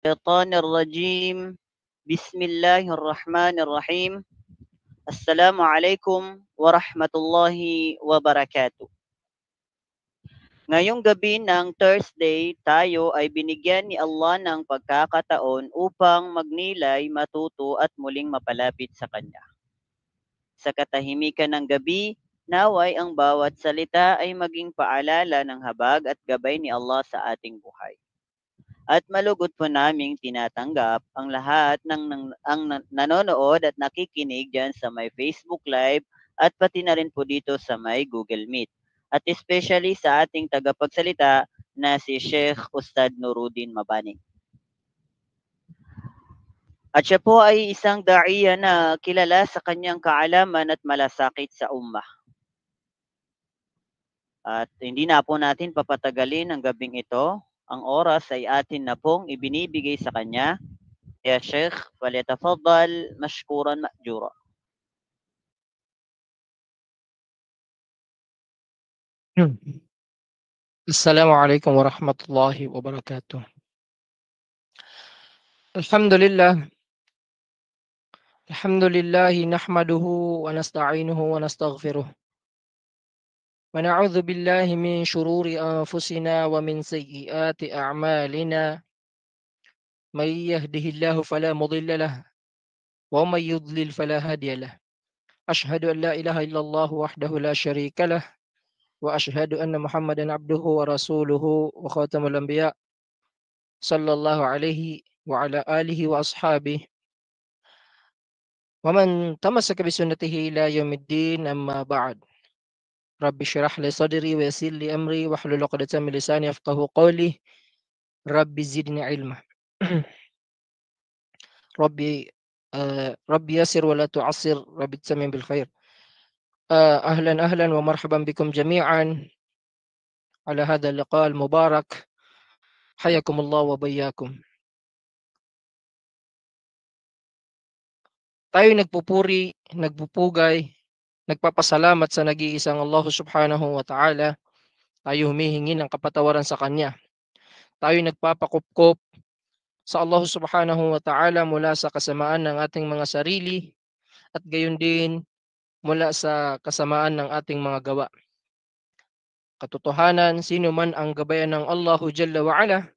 الشيطان الرجيم بسم الله الرحمن الرحيم السلام عليكم ورحمة الله وبركاته. Ngayong gabi ng Thursday, tayo ay binigyan ni Allah ng pagkakataon upang magnilay, matuto at muling mapalapit sa Kanya. Sa katahimikan ng gabi, naway ang bawat salita ay maging paalala ng habag at gabay ni Allah sa ating buhay. At malugod po naming tinatanggap ang lahat ng nanonood at nakikinig dyan sa may Facebook Live at pati na rin po dito sa may Google Meet. At especially sa ating tagapagsalita na si Sheikh Ustad Nuruddin Mabani. At siya po ay isang da'iya na kilala sa kanyang kaalaman at malasakit sa ummah. At hindi na po natin papatagalin ang gabing ito. Ang oras ay atin na pong ibinibigay sa kanya. يا شيخ فليتفضل مشكورا مأجورا. السلام عليكم ورحمة الله وبركاته. الحمد لله نحمده ونستعينه ونستغفره ونعوذ بالله من شرور أنفسنا ومن سيئات أعمالنا من يهده الله فلا مضل له ومن يضلل فلا هادي له أشهد أن لا إله إلا الله وحده لا شريك له وأشهد أن محمدا عبده ورسوله وخاتم الأنبياء صلى الله عليه وعلى آله وأصحابه ومن تمسك بسنته إلى يوم الدين أما بعد رب اشرح لي صدري ويسر لي أمري واحلل عقدة من لساني يفقهوا قولي رب زدني علما ربي يسر ولا تعسر ربي تسمين بالخير. أهلا ومرحبا بكم جميعا على هذا اللقاء المبارك. حياكم الله وبياكم. Tayo nagpupuri, nagpupugay, nagpapasalamat sa nag-iisang Allah subhanahu wa ta'ala. Tayo humihingi ng kapatawaran sa Kanya. Tayo nagpapakupkop sa Allah subhanahu wa ta'ala mula sa kasamaan ng ating mga sarili at gayon din mula sa kasamaan ng ating mga gawa. Katotohanan, sino man ang gabayan ng Allahu Jalla wa Ala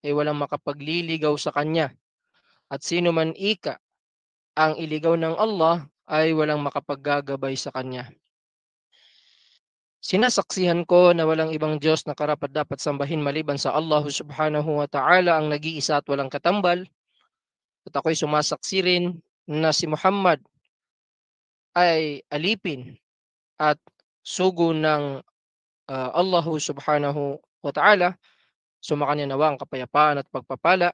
ay walang makapagliligaw sa Kanya. At sino man ika ang iligaw ng Allah ay walang makapaggagabay sa Kanya. Sinasaksihan ko na walang ibang Diyos na karapat-dapat sambahin maliban sa Allah subhanahu wa ta'ala ang nag-iisa at walang katambal. At ako'y sumasaksi rin na si Muhammad ay alipin at sugo ng Allah subhanahu wa ta'ala. Sumakanya nawa ang kapayapaan at pagpapala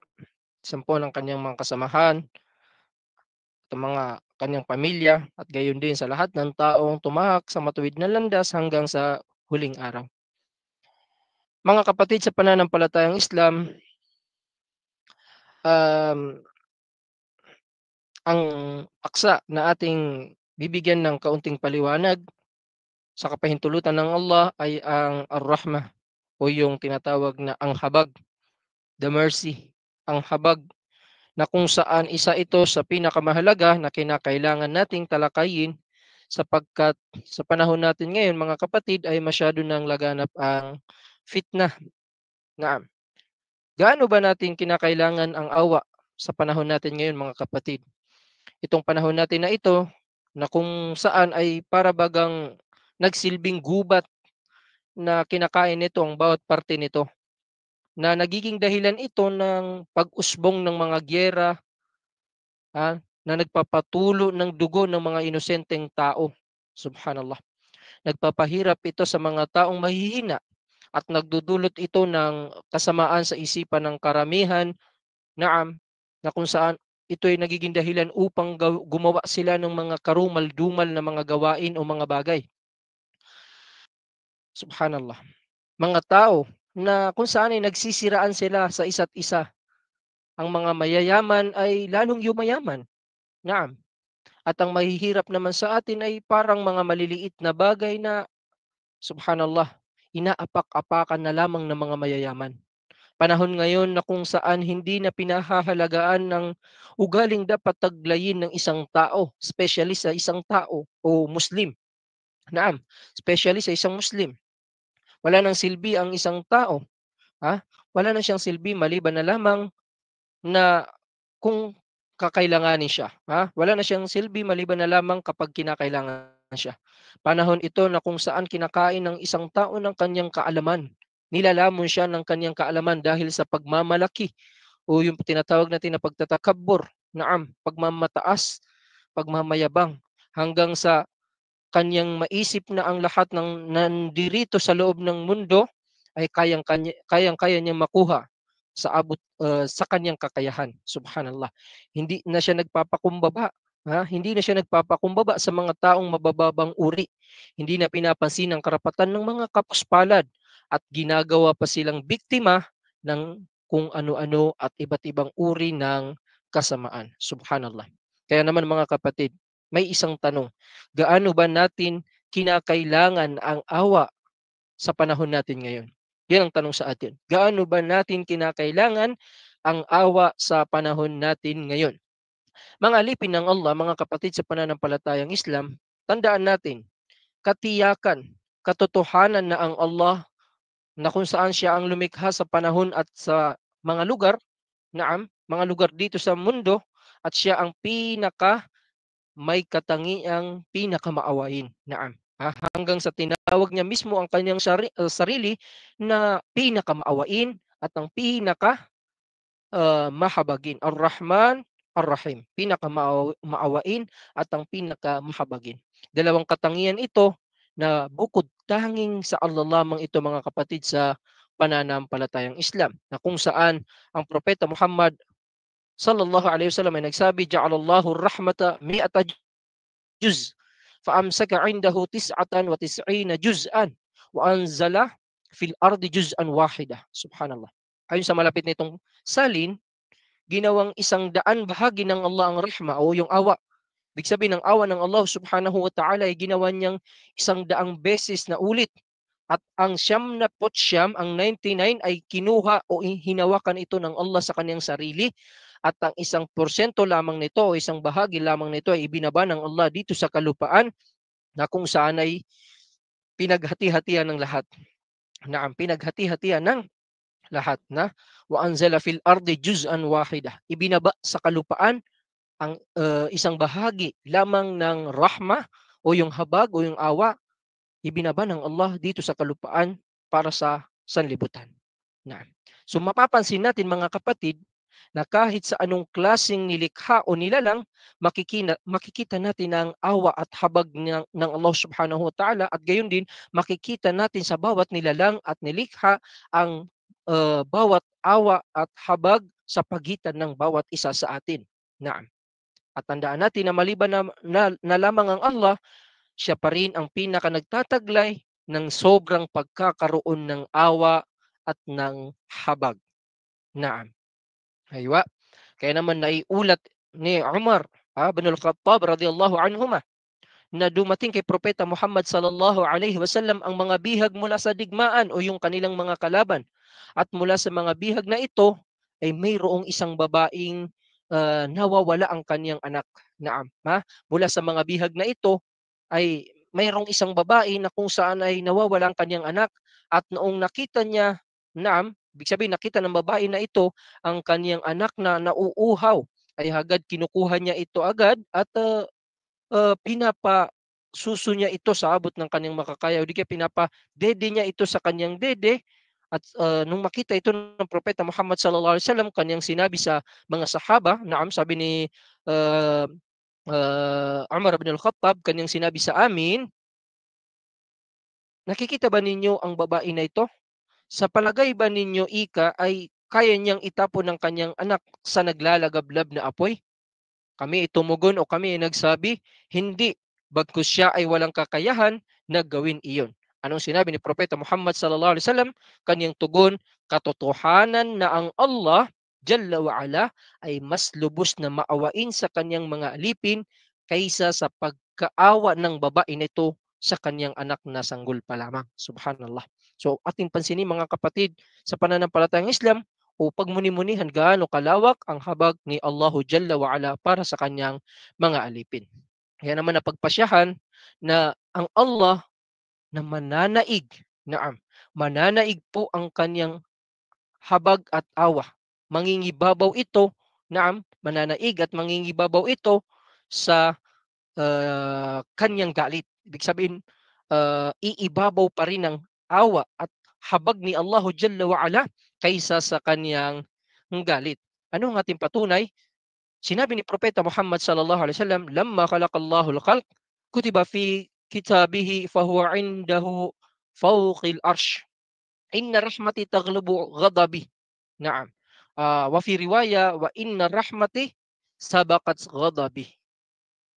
sampo ng kanyang mga kasamahan at mga kanyang pamilya at gayon din sa lahat ng taong tumahak sa matuwid na landas hanggang sa huling araw. Mga kapatid sa pananampalatayang Islam, ang aksa na ating bibigyan ng kaunting paliwanag sa kapahintulutan ng Allah ay ang Ar-Rahmah o yung tinatawag na ang habag, the mercy, ang habag na kung saan isa ito sa pinakamahalaga na kinakailangan nating talakayin sapagkat sa panahon natin ngayon mga kapatid ay masyado nang laganap ang fitnah. Naam. Gaano ba natin kinakailangan ang awa sa panahon natin ngayon mga kapatid? Itong panahon natin na ito na kung saan ay para bagang nagsilbing gubat na kinakain nito ang bawat parte nito, na nagiging dahilan ito ng pag-usbong ng mga gyera na nagpapatulo ng dugo ng mga inosenteng tao. Subhanallah. Nagpapahirap ito sa mga taong mahihina at nagdudulot ito ng kasamaan sa isipan ng karamihan, naam, na kung saan ito ay nagiging dahilan upang gumawa sila ng mga karumal-dumal na mga gawain o mga bagay. Subhanallah. Mga tao na kung saan ay nagsisiraan sila sa isa't isa. Ang mga mayayaman ay lalong yumayaman. Naam. At ang mahihirap naman sa atin ay parang mga maliliit na bagay na, subhanallah, inaapak-apakan na lamang ng mga mayayaman. Panahon ngayon na kung saan hindi na pinahahalagaan ng ugaling dapat taglayin ng isang tao, especially sa isang tao o Muslim. Naam, especially sa isang Muslim. Wala nang silbi ang isang tao, ha? Wala na siyang silbi maliban na lamang na kung kakailanganin siya, ha? Wala na siyang silbi maliban na lamang kapag kinakailangan siya. Panahon ito na kung saan kinakain ng isang tao ng kanyang kaalaman. Nilalamon siya ng kanyang kaalaman dahil sa pagmamalaki o yung tinatawag natin na pagtatakabbur, naam, pagmamataas, pagmamayabang, hanggang sa kanyang maisip na ang lahat ng nandirito sa loob ng mundo ay kayang-kaya niyang makuha sa kanyang kakayahan. Subhanallah. Hindi na siya nagpapakumbaba, ha? Hindi na siya nagpapakumbaba sa mga taong mabababang uri. Hindi na pinapansin ang karapatan ng mga kapuspalad at ginagawa pa silang biktima ng kung ano-ano at iba't ibang uri ng kasamaan. Subhanallah. Kaya naman mga kapatid, may isang tanong. Gaano ba natin kinakailangan ang awa sa panahon natin ngayon? Yan ang tanong sa atin. Gaano ba natin kinakailangan ang awa sa panahon natin ngayon? Mga alipin ng Allah, mga kapatid sa pananampalatayang Islam, tandaan natin, katiyakan, katotohanan na ang Allah na kung saan siya ang lumikha sa panahon at sa mga lugar, naam, mga lugar dito sa mundo, at siya ang may katangiang pinakamaawain. Naam. Hanggang sa tinawag niya mismo ang kanyang sarili na pinakamaawain at ang mahabagin. Ar-Rahman, Ar-Rahim. Pinakamaawain at ang pinakamahabagin. Dalawang katangian ito na bukod tanging sa Allah lamang ito mga kapatid sa pananampalatayang Islam, na kung saan ang propeta Muhammad sallallahu alaihi wasallam ay nagsabi, ja'alallahu ar-rahmata mi'ata juz faamsaka indahu tis'atan wa tis'ina juz'an wa anzala fil ardi juz'an wahida. Subhanallah. Ayon sa malapit nitong salin, ginawang 100 bahagi ng Allah ang rahma o yung awa. Ibig sabihin ng awa ng Allah subhanahu wa ta'ala ay ginawa niyang 100 beses na ulit. At ang 99, ang 99 ay kinuha o hinawakan ito ng Allah sa kaniyang sarili. At ang 1% lamang nito o isang bahagi lamang nito ay ibinaba ng Allah dito sa kalupaan na kung saan ay pinaghati-hatian ng lahat. Na ang pinaghati-hatian ng lahat na wa anzala fil ardi juz'an wahida. Ibinaba sa kalupaan ang isang bahagi lamang ng rahma o yung habag o yung awa, ibinaba ng Allah dito sa kalupaan para sa sanlibutan. Na. So mapapansin natin mga kapatid na kahit sa anong klaseng nilikha o nilalang, makikita natin ang awa at habag ng Allah subhanahu wa ta'ala, at gayon din makikita natin sa bawat nilalang at nilikha ang bawat awa at habag sa pagitan ng bawat isa sa atin. Naam. At tandaan natin na maliban na lamang ang Allah, siya pa rin ang pinaka nagtataglay ng sobrang pagkakaroon ng awa at ng habag. Naam. Aywa. Kaya naman naiulat ni Umar bin al-Khattab radiyallahu anhuma na dumating kay Propeta Muhammad sallallahu alaihi wasallam ang mga bihag mula sa digmaan o yung kanilang mga kalaban. At mula sa mga bihag na ito ay mayroong isang babaeng nawawala ang kanyang anak. Naam. Mula sa mga bihag na ito ay mayroong isang babae na kung saan ay nawawala ang kanyang anak, at noong nakita niya, naam, ibig sabihin nakita ng babae na ito ang kanyang anak na nauuhaw, ay agad kinukuha niya ito agad at pinapasuso niya ito sa abot ng kanyang makakaya, o di kaya pinapa-dede niya ito sa kanyang dede. At nung makita ito ng Propeta Muhammad sallallahu alaihi wasallam, kanyang sinabi sa mga sahaba, naam, sabi ni uh, Umar bin al-Khattab, kanyang sinabi sa amin, nakikita ba ninyo ang babae na ito? Sa palagay ba ninyo, ika, ay kaya niyang itapon ng kanyang anak sa naglalagablab na apoy? Kami ay tumugon o kami ay nagsabi, hindi, bagkus siya ay walang kakayahan na gawin iyon. Anong sinabi ni Propeta Muhammad sallallahu alaihi wasallam? Kanyang tugon, katotohanan na ang Allah Jalla wa Ala ay mas lubos na maawain sa kanyang mga alipin kaysa sa pagkaawa ng babae nito sa kanyang anak na sanggol pa lamang. Subhanallah. So ating pansinin mga kapatid sa pananampalatayang Islam o pagmuni-munihan gaano kalawak ang habag ni Allahu Jalla wa Ala para sa kanyang mga alipin. Kaya naman napagpasyahan na ang Allah na mananaig, naam, mananaig po ang kanyang habag at awa. Mangingibabaw ito, naam, mananaig at mangingibabaw ito sa kanyang galit. Ibig sabihin, iibabaw pa rin ang awa at habag ni Allahu Jalla wa Ala kaysa sa kanyang galit. Ano ang ating patunay? Sinabi ni Propeta Muhammad sallallahu alaihi wasallam, "Lamma khalaqallahu al-khalq, kutiba fi kitabihi fahuwa indahu fawqil arsh. Inna rahmati taghlubu ghadabi." Naam. Wa fi riwaya, "Wa inna rahmati sabaqat ghadabi."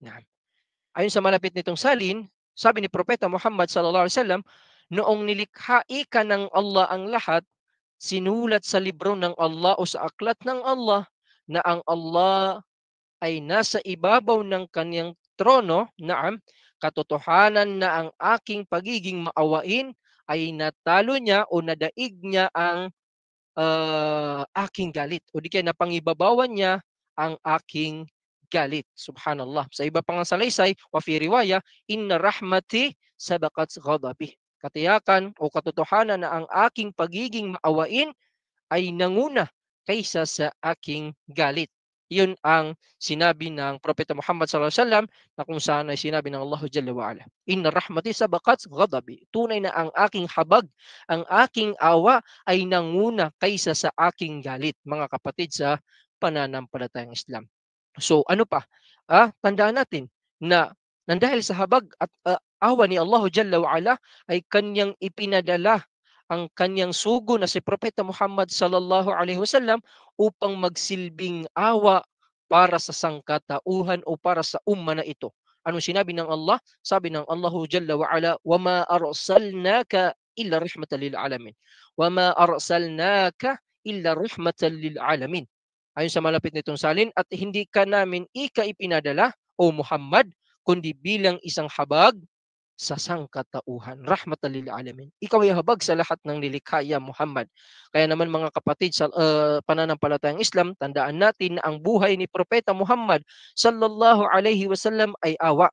Naam. Ayon sa malapit nitong salin, sabi ni Propeta Muhammad sallallahu alaihi wasallam, noong nilikha ka ng Allah ang lahat, sinulat sa libro ng Allah o sa aklat ng Allah na ang Allah ay nasa ibabaw ng kanyang trono, naam, katotohanan na ang aking pagiging maawain ay natalo niya o nadaig niya ang aking galit o di kaya napangibabawan niya ang aking galit. Subhanallah. Sa iba pang salaysay, wa fi riwaya, inna rahmati sabaqat ghadabi. Katiyakan o katotohanan na ang aking pagiging maawain ay nanguna kaysa sa aking galit. Yun ang sinabi ng Propeta Muhammad sallallahu alaihi wasallam na kung saan ay sinabi ng Allah Jalla wa Ala, "Inna rahmati sabaqat ghadabi." Tunay na ang aking habag, ang aking awa ay nanguna kaysa sa aking galit, mga kapatid sa pananampalatayang Islam. So ano pa? Tandaan natin na dahil sa habag at awa ni Allah Jalla wa Ala ay kanyang ipinadala ang kanyang sugo na si Propeta Muhammad sallallahu alaihi wasallam upang magsilbing awa para sa sangkatauhan o para sa umma na ito. Ano sinabi ng Allah? Sabi ng Allahu Jalla wa Ala, "Wa ma arsalnaka illa rahmatan lil alamin." Wa ma arsalnaka illa rahmatan lil alamin. Ayon sa malapit nitong salin, at hindi ka namin ipinadala o Muhammad kundi bilang isang habag sa sangkatauhan, rahmatan lil alamin. Ikaw ay habag sa lahat ng nilikha, ya Muhammad. Kaya naman mga kapatid sa pananampalatayang Islam, tandaan natin na ang buhay ni Propeta Muhammad sallallahu alaihi wasallam ay awa.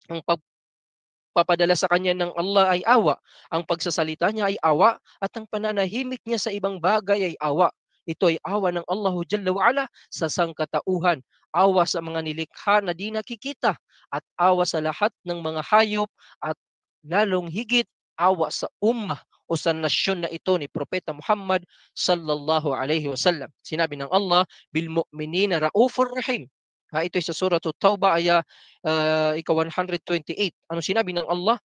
Ang pagpapadala sa kanya ng Allah ay awa. Ang pagsasalita niya ay awa at ang pananahimik niya sa ibang bagay ay awa. Ito ay awa ng Allahu Jalla wa Ala sa sangkatauhan, awa sa mga nilikha na di nakikita, at awa sa lahat ng mga hayop, at lalong higit awa sa ummah o sa nasyon na ito ni Propeta Muhammad sallallahu alaihi wasallam. Sinabi ng Allah, bil mu'minina raufur rahim. Ito ay sa surah At-Tawbah ika-128. Ano sinabi ng Allah?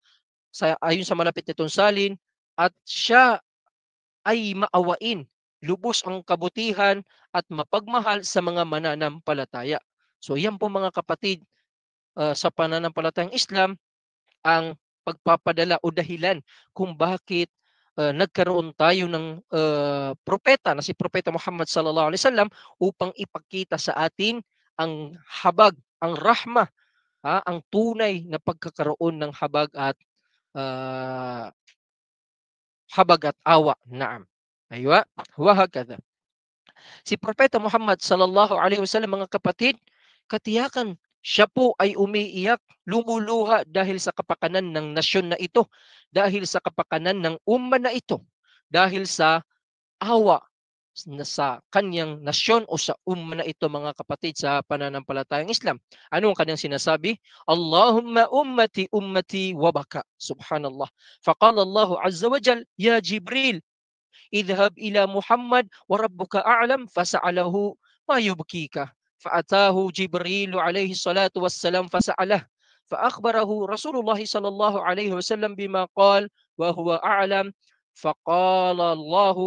Ayon sa malapit nitong salin, at siya ay maawain, lubos ang kabutihan at mapagmahal sa mga mananampalataya. So yan po mga kapatid, sa pananampalatayang Islam, ang pagpapadala o dahilan kung bakit nagkaroon tayo ng propeta na si Propeta Muhammad sallallahu alaihi wasallam upang ipakita sa atin ang habag, ang rahma, ang tunay na pagkakaroon ng habag at awa. Naam. Aywa, wa hakadha. Si Propeta Muhammad sallallahu alaihi wasallam, mga kapatid, katiyakan siya po ay umiiyak, lumuluha dahil sa kapakanan ng nasyon na ito, dahil sa kapakanan ng umma na ito, dahil sa awa na sa kanyang nasyon o sa umma na ito, mga kapatid sa pananampalatayang Islam. Ano ang kanyang sinasabi? Allahumma ummati ummati wa baka. Subhanallah. Faqala Allah azza wa jal, ya Jibril, idhab ila Muhammad wa rabbuka a'lam fasa'alahu ma yubkika. فأتاه جبريل عليه الصلاة والسلام فسأله فأخبره رسول الله صلى الله عليه وسلم بما قال وهو أعلم. فقال الله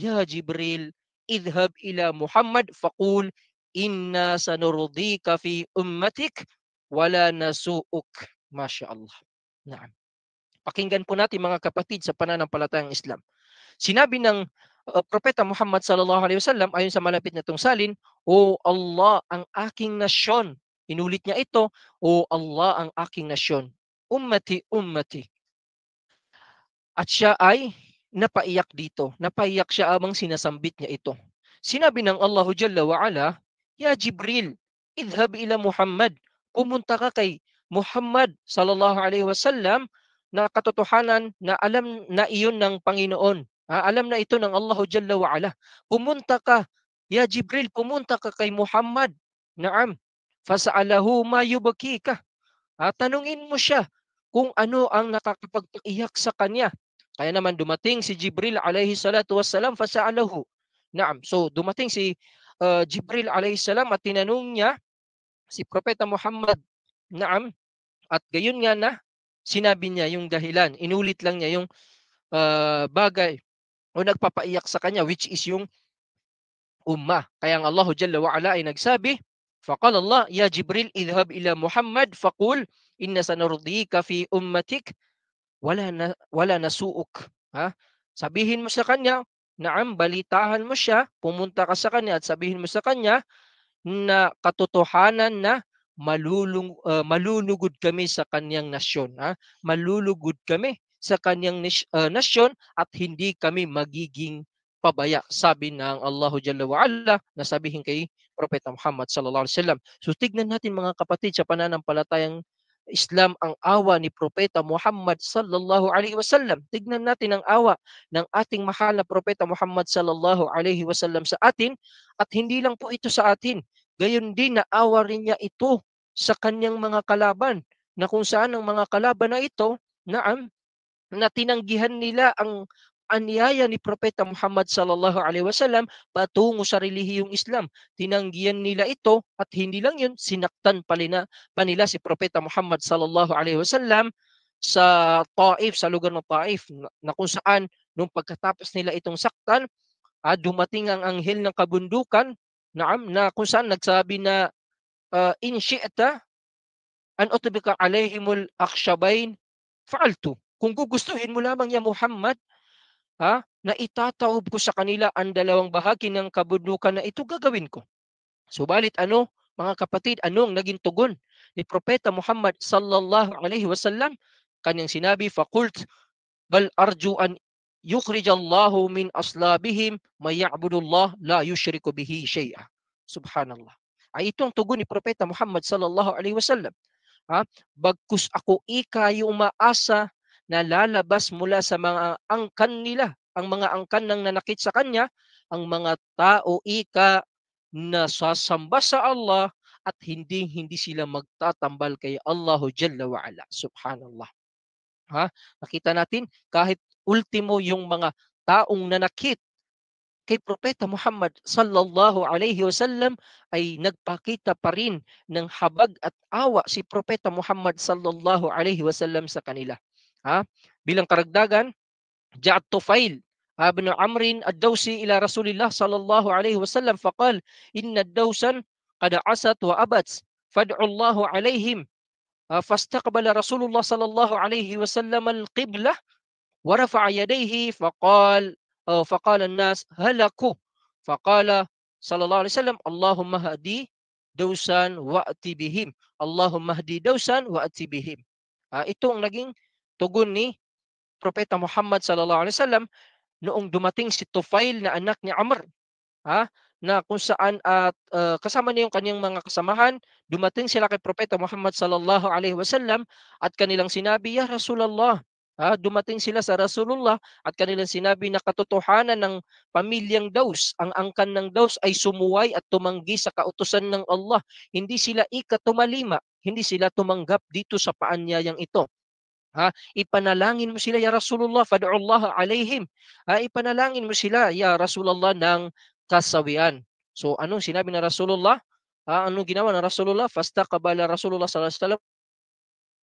يا جبريل اذهب إلى محمد فقول إنا سنرضيك في أمتك ولا نسوءك. ما شاء الله. نعم. Pakinggan po natin mga kapatid sa pananampalatayang Islam. Sinabi ng Propeta Muhammad sallallahu alaihi wasallam ayon sa malapit na tungsalin, "O Allah, ang aking nasyon." Inulit niya ito, "O Allah, ang aking nasyon. Ummati, ummati." At siya ay napaiyak dito. Napaiyak siya amang sinasambit niya ito. Sinabi ng Allahu Jalla wa Ala, "Ya Jibril, idhab ila Muhammad." Pumunta ka kay Muhammad sallallahu alaihi wasallam na katotohanan na alam na iyon ng Panginoon. Alam na ito ng Allahu Jalla wa Ala. Pumunta ka, Ya Jibril, pumunta ka kay Muhammad. Naam. Fasa'alahu ma yubkika. Tanungin mo siya kung ano ang nakakapagpaiyak sa kanya. Kaya naman dumating si Jibril alayhi salatu wassalam fasa'alahu. Naam. So dumating si Jibril alayhi salam at tinanong niya si Propeta Muhammad. Naam. At gayon nga na sinabi niya yung dahilan. Inulit lang niya yung bagay o nagpapaiyak sa kanya, which is yung ummah. Kaya ang Allah Jalla wa Ala ay nagsabi, faqala Allah, ya Jibril, idhab ila Muhammad faqul inna sanurdika fi ummatik wala nasuuk. Sabihin mo sa kanya, naam, balitahan mo siya, pumunta ka sa kanya at sabihin mo sa kanya na katotohanan na malulugod kami sa kanyang nasyon. Malulugod kami sa kanyang nasyon at hindi kami magiging pabaya. Sabi ng Allahu Jalla wa Ala na sabihin kay Propeta Muhammad sallallahu alaihi wasallam. So tignan natin mga kapatid sa pananampalatayang Islam ang awa ni Propeta Muhammad sallallahu alaihi wasallam. Tignan natin ang awa ng ating mahal na Propeta Muhammad sallallahu alaihi wasallam sa atin at hindi lang po ito sa atin. Gayon din na awa rin niya ito sa kanyang mga kalaban na kung saan ang mga kalaban na ito na tinanggihan nila ang anyaya ni Propeta Muhammad sallallahu alaihi wasallam patungo sa relihiyong Islam. Tinanggihan nila ito at hindi lang yun, sinaktan pa nila si Propeta Muhammad sallallahu alaihi wasallam sa Taif, sa lugar ng Taif na kung saan nung pagkatapos nila itong saktan, dumating ang anghel ng kabundukan na kung saan nagsabi na in syi'ta an utbika alaihimul akhshabain fa'altu. Kung gugustuhin mo lamang ya Muhammad, na itataob ko sa kanila ang dalawang bahagi ng kabundukan na ito, gagawin ko. Subalit mga kapatid, anong naging tugon ni Propeta Muhammad sallallahu alaihi wasallam? Kanyang sinabi, faqult bal arju an yukhrijallahu min aslabihim may ya'budullah la yushriku bihi syai'a. Subhanallah. Ay itong tugon ni Propeta Muhammad sallallahu alaihi wasallam. Bagkus ako ikayo umaasa na lalabas mula sa mga angkan nila, ang mga angkan ng nanakit sa kanya, ang mga tao na sasamba sa Allah at hindi sila magtatambal kay Allahu Jalla wa Ala. Subhanallah. Nakita natin kahit ultimo yung mga taong nanakit kay Propeta Muhammad sallallahu alaihi wasallam ay nagpakita pa rin ng habag at awa si Propeta Muhammad sallallahu alaihi wasallam sa kanila. Bilang karagdagan, ja'at Tufail ibn Amr ad-Dawsi ila Rasulillah sallallahu alaihi wasallam faqal inna ad-dawsan qad asat wa abats fad'u Allahu alaihim. Fastaqbala Rasulullah sallallahu alaihi wasallam al-qiblah ورفع يديه فقال الناس هلكوا فقال صلى الله عليه وسلم اللهم اهدي دوسا وأتي بهم اللهم اهدي دوسا وأتي بهم. Ito ang naging tugon ni Propeta Muhammad sallallahu alaihi wasallam noong dumating si Tufail na anak ni Amr, na kung saan at kasama niya yung kanyang mga kasamahan, dumating sila kay Propeta Muhammad sallallahu alaihi wasallam at kanilang sinabi, ya Rasulullah, dumating sila sa Rasulullah at kanilang sinabi na katotohanan ng pamilyang Daus, ang angkan ng Daus ay sumuway at tumanggi sa kautusan ng Allah. Hindi sila ikatumalima, hindi sila tumanggap dito sa paanyayang ito. Ipanalangin mo sila ya Rasulullah, fad'ullah alaihim. Ipanalangin mo sila ya Rasulullah ng kasawian. So anong sinabi ng Rasulullah? Anong ginawa ng Rasulullah? Fastaqbala Rasulullah sallallahu alaihi wasallam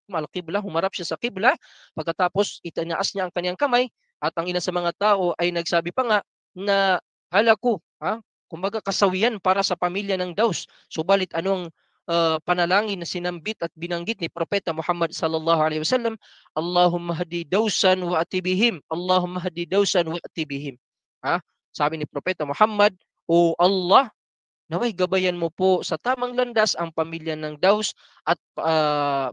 al-qibla, humarap siya sa qibla, pagkatapos itinaas niya ang kanyang kamay at ang ilan sa mga tao ay nagsabi pa nga na halaku, kumbaga kasawian para sa pamilya ng Daus. Subalit anong panalangin na sinambit at binanggit ni Propeta Muhammad sallallahu alaihi wasallam, Allahumma hadi Dausan wa atibihim, Allahumma hadi Dausan wa atibihim. Sabi ni Propeta Muhammad, O Allah, naway gabayan mo po sa tamang landas ang pamilya ng Daus at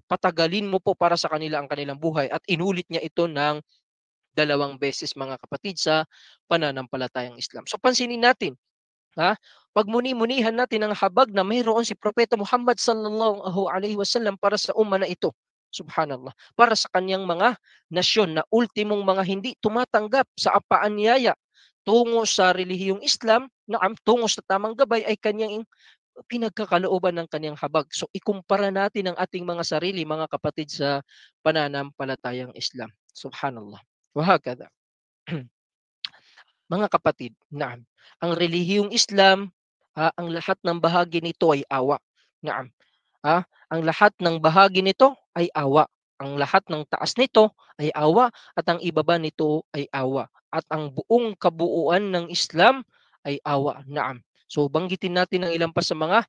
patagalin mo po para sa kanila ang kanilang buhay. At inulit niya ito ng 2 beses mga kapatid sa pananampalatayang Islam. So pansinin natin, pagmuni-munihan natin ang habag na mayroon si Propeta Muhammad sallallahu alaihi wasallam para sa umma na ito. Subhanallah. Para sa kanyang mga nasyon na ultimong mga hindi tumatanggap sa paanyaya tungo sa relihiyong Islam, tungo sa tamang gabay ay kanyang pinagkakalooban ng kanyang habag. So ikumpara natin ang ating mga sarili, mga kapatid, sa pananampalatayang Islam. Subhanallah. Wahakadha. Mga kapatid, ang relihiyong Islam, ang lahat ng bahagi nito ay awa. Naam. Ang lahat ng bahagi nito ay awa. Ang lahat ng taas nito ay awa at ang ibaba nito ay awa. At ang buong kabuuan ng Islam ay awa. Naam. So banggitin natin ang ilan pa sa mga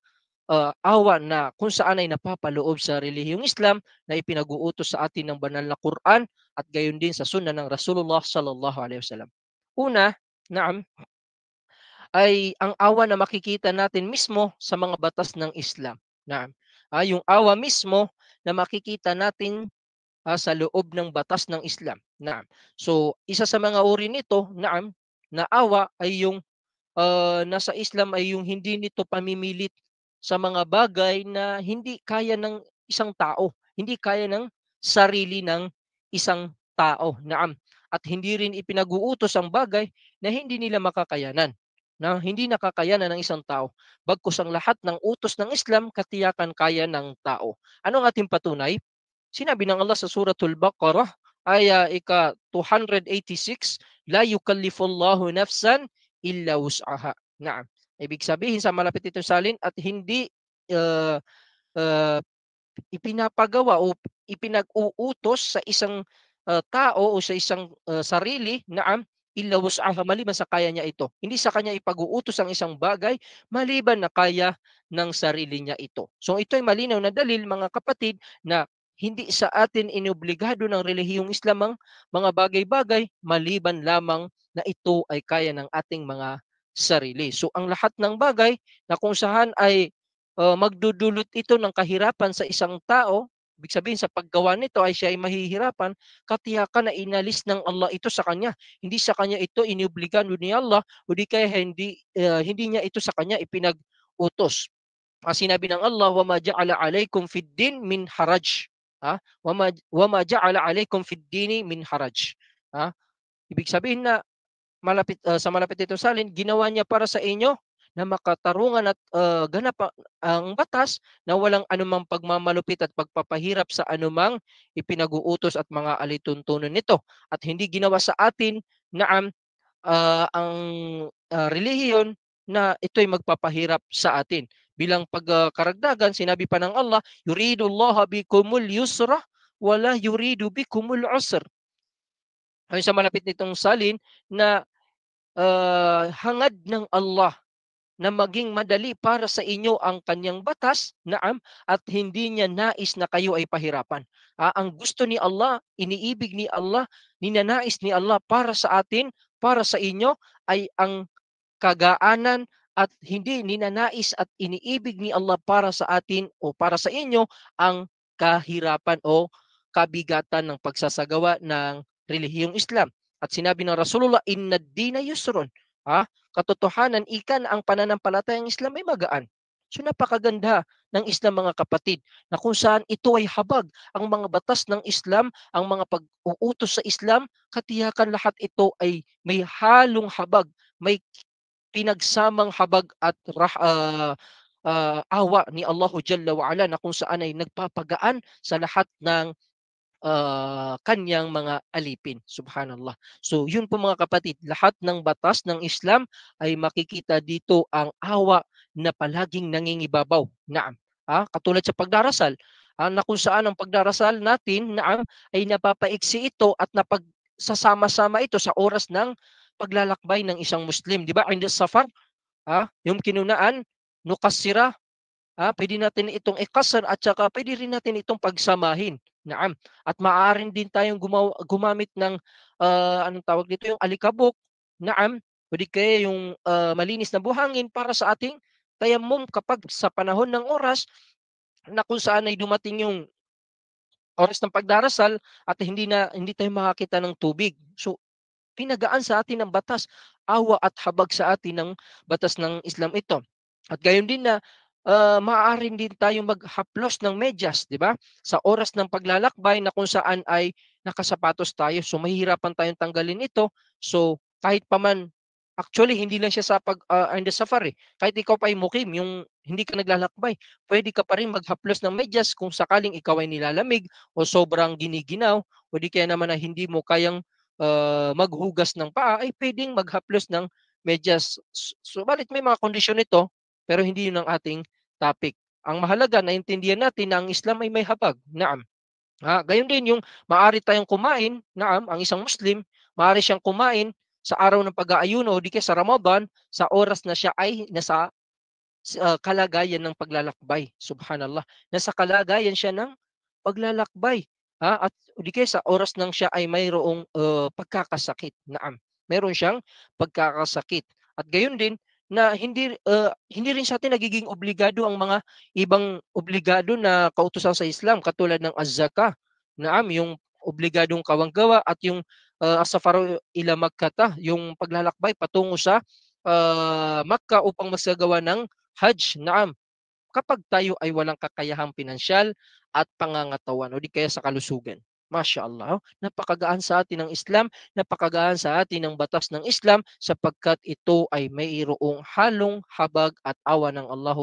awa na kung saan ay napapaloob sa relihiyong Islam na ipinag-uutos sa atin ng banal na Quran at gayon din sa sunnah ng Rasulullah sallallahu alaihi wasallam. Una, naam, ay ang awa na makikita natin mismo sa mga batas ng Islam. Naam. Yung awa mismo na makikita natin sa loob ng batas ng Islam. Naam. So, isa sa mga uri nito, na awa ay yung nasa Islam ay yung hindi nito pamimilit sa mga bagay na hindi kaya ng isang tao, hindi kaya ng sarili ng isang tao. Naam. At hindi rin ipinag-uutos ang bagay na hindi nila makakayanan, na hindi nakakayanan ng isang tao. Bagkus ang lahat ng utos ng Islam katiyakan kaya ng tao. Ano ang ating patunay? Sinabi ng Allah sa Suratul Baqarah ay ika-286, la yukallifullahu nafsan illa wus'aha. Naam. Ibig sabihin sa malapit itong salin at hindi uh, uh, ipinapagawa o ipinag-uutos sa isang tao o sa isang sarili, illa wus'aha, maliban sa kaya niya ito. Hindi sa kanya ipag-uutos ang isang bagay maliban na kaya ng sarili niya ito. So ito ay malinaw na dalil, mga kapatid, na hindi sa atin inobligado ng relihiyong Islam ang mga bagay-bagay maliban lamang na ito ay kaya ng ating mga sarili. So ang lahat ng bagay na kung saan ay magdudulot ito ng kahirapan sa isang tao, ibig sabihin sa paggawa nito ay siya ay mahihirapan, katiyakan na inalis ng Allah ito sa kanya. Hindi sa kanya ito iniobligado ni Allah, o di kaya hindi niya ito sa kanya ipinag-utos. Sinabi ng Allah, "Wa ma ja'ala 'alaykum fid din min haraj." Wa ma ja'ala 'alaykum fid dini min haraj. Ibig sabihin na sa malapit itong salin, ginawa niya para sa inyo na makatarungan at ganap ang batas na walang anumang pagmamalupit at pagpapahirap sa anumang ipinag-uutos at mga alituntunin nito. At hindi ginawa sa atin na ang relihiyon na ito'y magpapahirap sa atin. Bilang pagkaragdagan, sinabi pa ng Allah, "Yuridullahu bikumul yusra wala yuridu bikumul usr." Ayon sa malapit nitong salin na hangad ng Allah na maging madali para sa inyo ang kanyang batas, at hindi niya nais na kayo ay pahirapan. Ang gusto ni Allah, iniibig ni Allah, ninanais ni Allah para sa atin, para sa inyo, ay ang kagaanan, at hindi ninanais at iniibig ni Allah para sa atin o para sa inyo ang kahirapan o kabigatan ng pagsasagawa ng relihiyong Islam. At sinabi ng Rasulullah, "Inna ad-dina yusrun." Katotohanan, ikan ang pananampalatayang Islam ay magaan. So napakaganda ng Islam, mga kapatid, na kung saan ito ay habag. Ang mga batas ng Islam, ang mga pag-uutos sa Islam, katiyakan lahat ito ay may halong habag, may pinagsamang habag at awa ni Allahu Jalla wa Ala, na kung saan ay nagpapagaan sa lahat ng kanyang mga alipin. Subhanallah. So yun po, mga kapatid, lahat ng batas ng Islam ay makikita dito ang awa na palaging nangingibabaw. Naam. Katulad sa pagdarasal, na kung saan ang pagdarasal natin, ay napapaiksi ito at napagsasama-sama ito sa oras ng paglalakbay ng isang Muslim. Di ba? Inda safar, yung kinunaan, nukassira, pwede natin itong ikasar at saka pwede rin natin itong pagsamahin. Naam. At maaaring din tayong gumamit ng anong tawag dito, yung alikabok. Naam. Pwede kaya yung malinis na buhangin para sa ating tayammum kapag sa panahon ng oras na kung saan ay dumating yung oras ng pagdarasal at hindi tayo makakita ng tubig. So pinagaan sa atin ng batas, awa at habag sa atin ng batas ng Islam ito. At gayon din na maaari din tayong maghaplos ng medyas, di ba? Sa oras ng paglalakbay na kung saan ay nakasapatos tayo. So mahihirapan tayong tanggalin ito. So kahit paman actually hindi lang siya sa in the safari. Kahit ikaw pa ay mukim, yung hindi ka naglalakbay, pwede ka pa rin maghaplos ng medyas kung sakaling ikaw ay nilalamig o sobrang giniginaw o di kaya naman na hindi mo kayang maghugas ng paa ay pwedeng maghaplos ng medyas. Subalit may mga kondisyon ito, pero hindi yun ang ating topic. Ang mahalaga, naintindihan natin na ang Islam ay may habag. Naam. Gayon din yung maaari tayong kumain, naam, ang isang Muslim, maaari siyang kumain sa araw ng pag-aayuno o di kaya sa Ramadan sa oras na siya ay nasa kalagayan ng paglalakbay. Subhanallah. Nasa kalagayan siya ng paglalakbay. At di kaya sa oras nang siya ay mayroong pagkakasakit. Naam. Meron siyang pagkakasakit. At gayon din na hindi rin sa atin nagiging obligado ang mga ibang obligado na kautusan sa Islam katulad ng az-zakah. Naam, yung obligadong kawanggawa at yung as-safaru ila Makkah, yung paglalakbay patungo sa Makkah upang magsagawa ng Hajj. Naam, kapag tayo ay walang kakayahang pinansyal at pangangatawan o di kaya sa kalusugan. Masya Allah, napakagaan sa atin ng Islam, napakagaan sa atin ng batas ng Islam sapagkat ito ay mayroong halong habag at awa ng Allah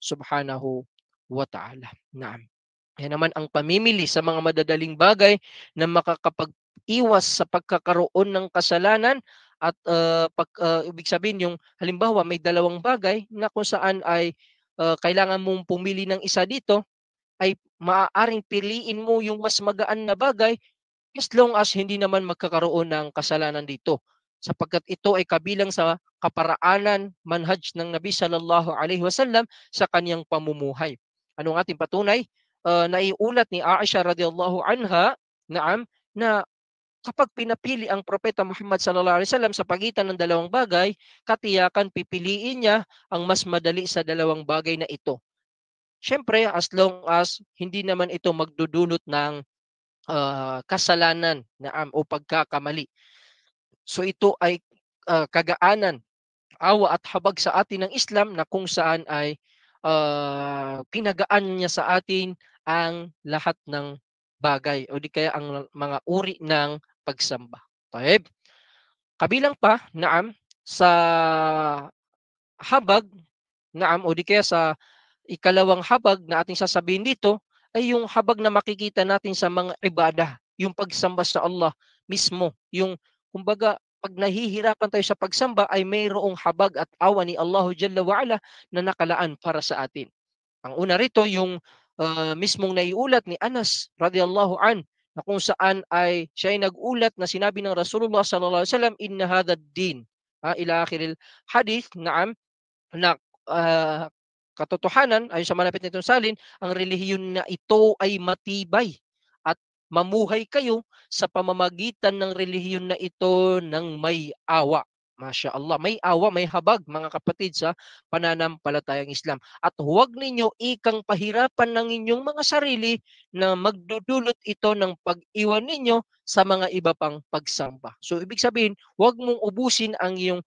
subhanahu wa ta'ala. Naam. Yan naman ang pamimili sa mga madadaling bagay na makakapag-iwas sa pagkakaroon ng kasalanan at ibig sabihin yung halimbawa may dalawang bagay na kung saan ay kailangan mong pumili ng isa dito ay maaaring piliin mo yung mas magaan na bagay as long as hindi naman magkakaroon ng kasalanan dito. Sapagkat ito ay kabilang sa kaparaanan, manhaj ng Nabi sallallahu alaihi wasallam sa kanyang pamumuhay. Anong ating patunay? Naiulat ni Aisha radhiyallahu anha, naam, na kapag pinapili ang propeta Muhammad sallallahu alaihi wasallam sa pagitan ng dalawang bagay, katiyakan pipiliin niya ang mas madali sa dalawang bagay na ito. Siyempre, as long as hindi naman ito magdudulot ng kasalanan o pagkakamali. So ito ay kagaanan, awa at habag sa atin ng Islam na kung saan ay pinagaan niya sa atin ang lahat ng bagay o di kaya ang mga uri ng pagsamba. Taib. Kabilang pa, naam, sa habag, naam, o di kaya sa ikalawang habag na ating sasabihin dito ay yung habag na makikita natin sa mga ibadah, yung pagsamba sa Allah mismo, yung kumbaga pag nahihirapan tayo sa pagsamba ay mayroong habag at awa ni Allah Jalla wa'ala na nakalaan para sa atin. Ang una rito yung mismong naiulat ni Anas radhiyallahu an na kung saan ay siya ay nag-ulat na sinabi ng Rasulullah sallallahu alaihi wasallam inna hadha ad-din ila akhiril hadith na'am na katotohanan ayon sa malapit nitong salin ang relihiyon na ito ay matibay at mamuhay kayo sa pamamagitan ng relihiyon na ito ng may awa. Masya Allah, may awa, may habag mga kapatid sa pananampalatayang Islam. At huwag ninyo ikang pahirapan ng inyong mga sarili na magdudulot ito ng pag-iwan ninyo sa mga iba pang pagsamba. So ibig sabihin, huwag mong ubusin ang iyong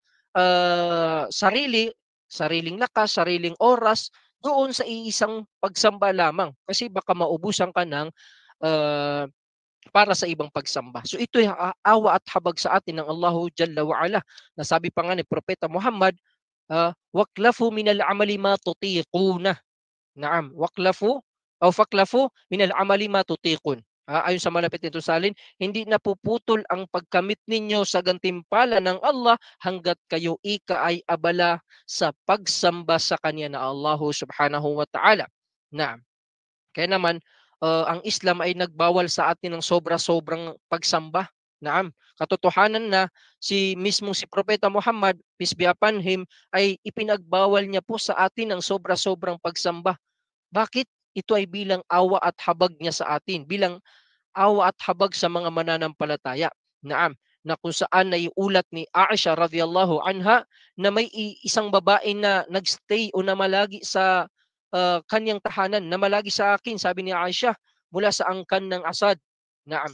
sariling lakas, sariling oras doon sa iisang pagsamba lamang. Kasi baka maubusan ka ng para sa ibang pagsamba. So ito ay awa at habag sa atin ng Allahu Jalla wa Ala. Nasabi pa nga ni Propeta Muhammad, waklafu minal amali ma tutiquna. Naam, waklafu o faklafu minal amali ma tutiqun. Ayon sa malapit nito salin, hindi napuputol ang pagkamit ninyo sa gantimpala ng Allah hanggat kayo ika ay abala sa pagsamba sa Kanya na Allah subhanahu wa ta'ala. Naam. Kaya naman, ang Islam ay nagbawal sa atin ng sobra-sobrang pagsamba. Naam, katotohanan na si Propeta Muhammad, peace be upon him, ay ipinagbawal niya po sa atin ang sobra-sobrang pagsamba. Bakit? Ito ay bilang awa at habag niya sa atin, bilang awa at habag sa mga mananampalataya. Naam, na kung saan naiulat ni Aisha radhiyallahu anha na may isang babae na nagstay o namalagi sa kanyang tahanan, namalagi sa akin, sabi ni Aisha, mula sa angkan ng asad. Naam.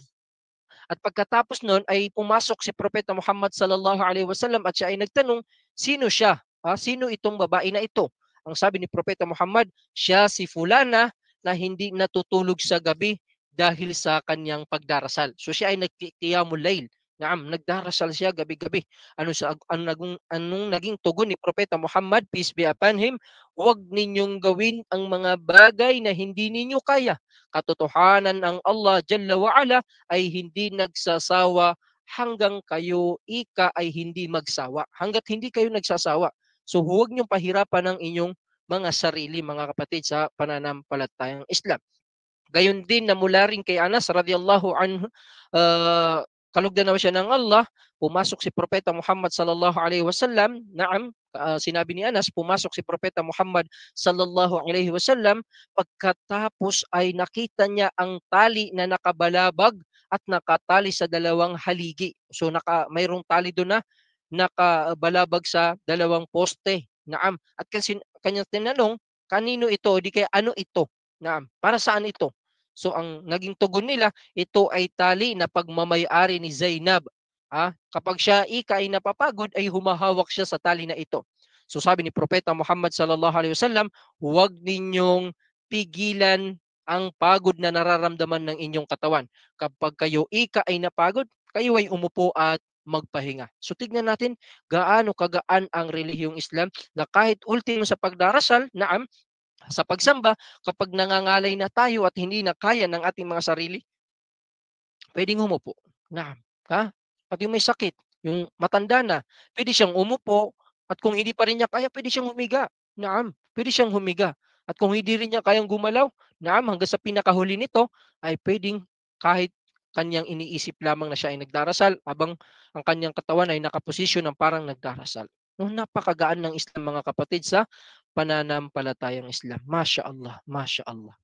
At pagkatapos nun ay pumasok si Propeta Muhammad sallallahu alaihi wasallam at siya ay nagtanong, sino siya? Sino itong babae na ito? Ang sabi ni Propeta Muhammad, siya si fulana na hindi natutulog sa gabi dahil sa kanyang pagdarasal. So siya ay nagqiyamul layl. Naam, nagdarasal siya gabi-gabi. Anong naging tugon ni Propeta Muhammad, peace be upon him? Huwag ninyong gawin ang mga bagay na hindi ninyo kaya. Katotohanan ang Allah Jalla wa'ala ay hindi nagsasawa hanggang kayo ay hindi magsawa. Hanggat hindi kayo nagsasawa. So huwag niyong pahirapan ang inyong mga sarili, mga kapatid, sa pananampalatayang Islam. Gayon din na mula rin kay Anas radhiyallahu anhu, kalugdan naman siya ng Allah, pumasok si Propeta Muhammad sallallahu alaihi wasallam. Naam, sinabi ni Anas, pumasok si Propeta Muhammad sallallahu alaihi wasallam pagkatapos ay nakita niya ang tali na nakabalabag at nakatali sa dalawang haligi. So mayroong tali doon na nakabalabag sa dalawang poste. Naam. At kanyang tinanong, kanino ito? O di kaya ano ito? Naam. Para saan ito? So ang naging tugon nila, ito ay tali na pagmamay-ari ni Zainab. Kapag siya ay napapagod, ay humahawak siya sa tali na ito. So sabi ni Propeta Muhammad sallallahu alaihi wasallam, huwag ninyong pigilan ang pagod na nararamdaman ng inyong katawan. Kapag kayo ay napagod, kayo ay umupo at magpahinga. So tignan natin gaano kagaan ang relihiyong Islam na kahit ultimo sa pagdarasal, naam, sa pagsamba, kapag nangangalay na tayo at hindi na kaya ng ating mga sarili, pwedeng umupo. Naam. At yung may sakit, yung matanda na, pwede siyang umupo at kung hindi pa rin niya kaya, pwede siyang humiga. Naam, pwede siyang humiga. At kung hindi rin niya kayang gumalaw, naam, hanggang sa pinakahuli nito, ay pwedeng kahit kanyang iniisip lamang na siya ay nagdarasal habang ang kanyang katawan ay nakaposisyon ng parang nagdarasal. No, napakagaan ng Islam, mga kapatid, sa pananampalatayang Islam. Masya Allah, Masya Allah.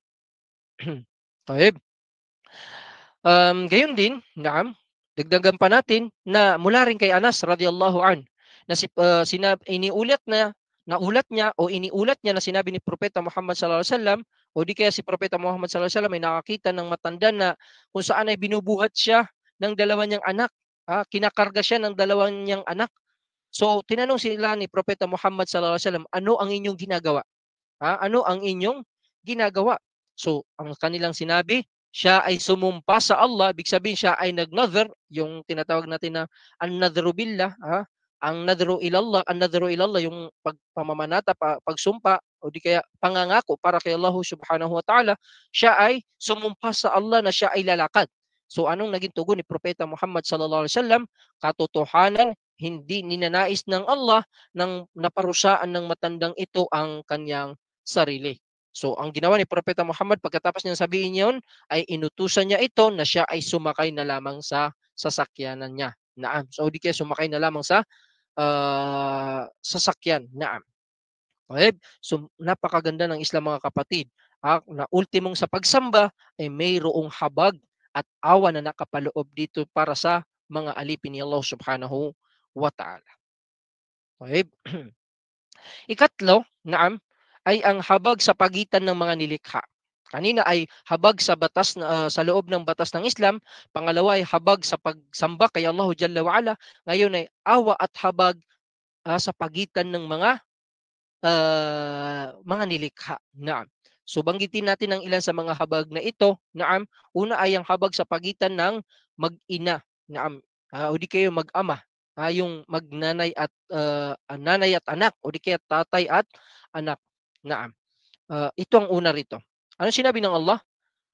Taib. Gayon din, naam, dagdagan pa natin na mula rin kay Anas radhiyallahu an na naulat niya o iniulat niya na sinabi ni Propeta Muhammad sallallahu alaihi wasallam, o di kaya si Propeta Muhammad sallallahu alaihi wasallam ay nakakita ng matanda na kung saan ay binubuhat siya ng dalawa niyang anak. Kinakarga siya ng dalawa niyang anak. So tinanong sila ni Propeta Muhammad sallallahu alaihi wasallam, ano ang inyong ginagawa? Ano ang inyong ginagawa? So, ang kanilang sinabi, siya ay sumumpa sa Allah, ibig sabihin siya ay nag-nadhr, yung tinatawag natin na an-nadhru billah, ang nadhru ilallah, an-nadhru ilallah, yung pagpamamanata, pagsumpa, o di kaya pangangako para kay Allah subhanahu wa ta'ala, siya ay sumumpa sa Allah na siya ay lalakad. So, anong naging tugon ni Propeta Muhammad sallallahu alaihi wasallam? Katotohanan, hindi ninanais ng Allah nang naparusaan ng matandang ito ang kanyang sarili. So ang ginawa ni Propeta Muhammad pagkatapos niya sabihin yun, ay inutusan niya ito na siya ay sumakay na lamang sa sasakyanan niya. Naam. So di kaya sumakay na lamang sa sasakyan. Naam. Okay? So napakaganda ng Islam, mga kapatid. Na ultimong sa pagsamba ay mayroong habag at awa na nakapaloob dito para sa mga alipin ni Allah subhanahu wa ta'ala. Okay? Ikatlo, naam, ay ang habag sa pagitan ng mga nilikha. Kanina ay habag sa batas sa loob ng batas ng Islam, pangalawa ay habag sa pagsamba kay Allah Jalla wa Ala, ngayon ay awa at habag sa pagitan ng mga nilikha. Naam. So banggitin natin ang ilan sa mga habag na ito. Naam. Una ay ang habag sa pagitan ng mag-ina. Naam. O di kayo mag-ama. Yung magnanay at nanay at anak, o di kaya tatay at anak. Naam. Ito ang una rito. Ano sinabi ng Allah?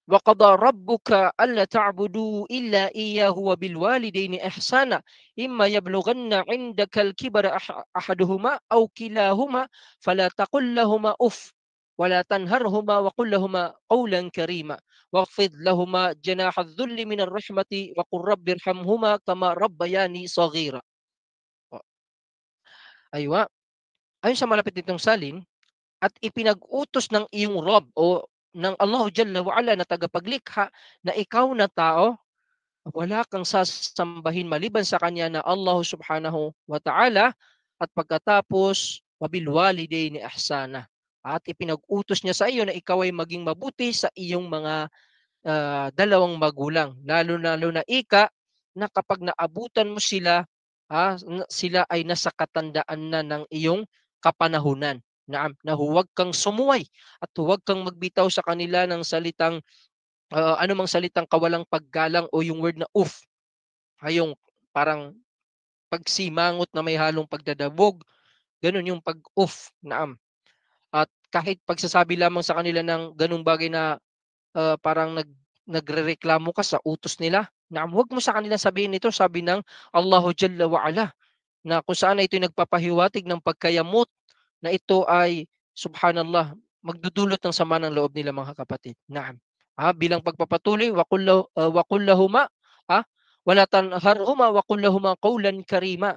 وَقَضَى رَبُّكَ أَلَّا تَعْبُدُوا إِلَّا إِيَّاهُ وَبِالْوَالِدَيْنِ إِحْسَانًا إِمَّا يَبْلُغَنَّ عِندَكَ الْكِبَرَ أَحَدُهُمَا أَوْ كِلَاهُمَا فَلَا تَقُل لَّهُمَا أُفٍّ وَلَا تَنْهَرْهُمَا وَقُل لَّهُمَا قَوْلًا كَرِيمًا وَاخْفِضْ لَهُمَا جَنَاحَ الذُّلِّ مِنَ الرَّحْمَةِ وَقُل رَّبِّ ارْحَمْهُمَا كَمَا رَبَّيَانِي صَغِيرًا. Aywa. Ayon sa malapit nitong salin, at ipinag-utos ng iyong Rob o ng Allah Jalla wa Ala na tagapaglikha na ikaw na tao, wala kang sasambahin maliban sa kanya na Allah subhanahu wa ta'ala, at pagkatapos wabil walidaini ihsana. At ipinag-utos niya sa iyo na ikaw ay maging mabuti sa iyong mga dalawang magulang. Lalo-lalo na ika na kapag naabutan mo sila, sila ay nasa katandaan na ng iyong kapanahunan. Na huwag kang sumuway at huwag kang magbitaw sa kanila ng salitang anumang salitang kawalang paggalang o yung word na "uf", yung parang pagsimangot na may halong pagdadabog, gano'n yung pag-uf, naam. At kahit pagsasabi lamang sa kanila ng gano'ng bagay na parang nagrereklamo ka sa utos nila, naam, huwag mo sa kanila sabihin ito, sabi ng Allahu Jalla wa Ala, na kung saan ito'y nagpapahiwatig ng pagkayamot na ito ay subhanallah, magdudulot ng sama ng loob nila mga kapatid. Naam. Bilang pagpapatuloy, wa qul lahuma, wala tanharhuma wa qul lahuma qawlan karima.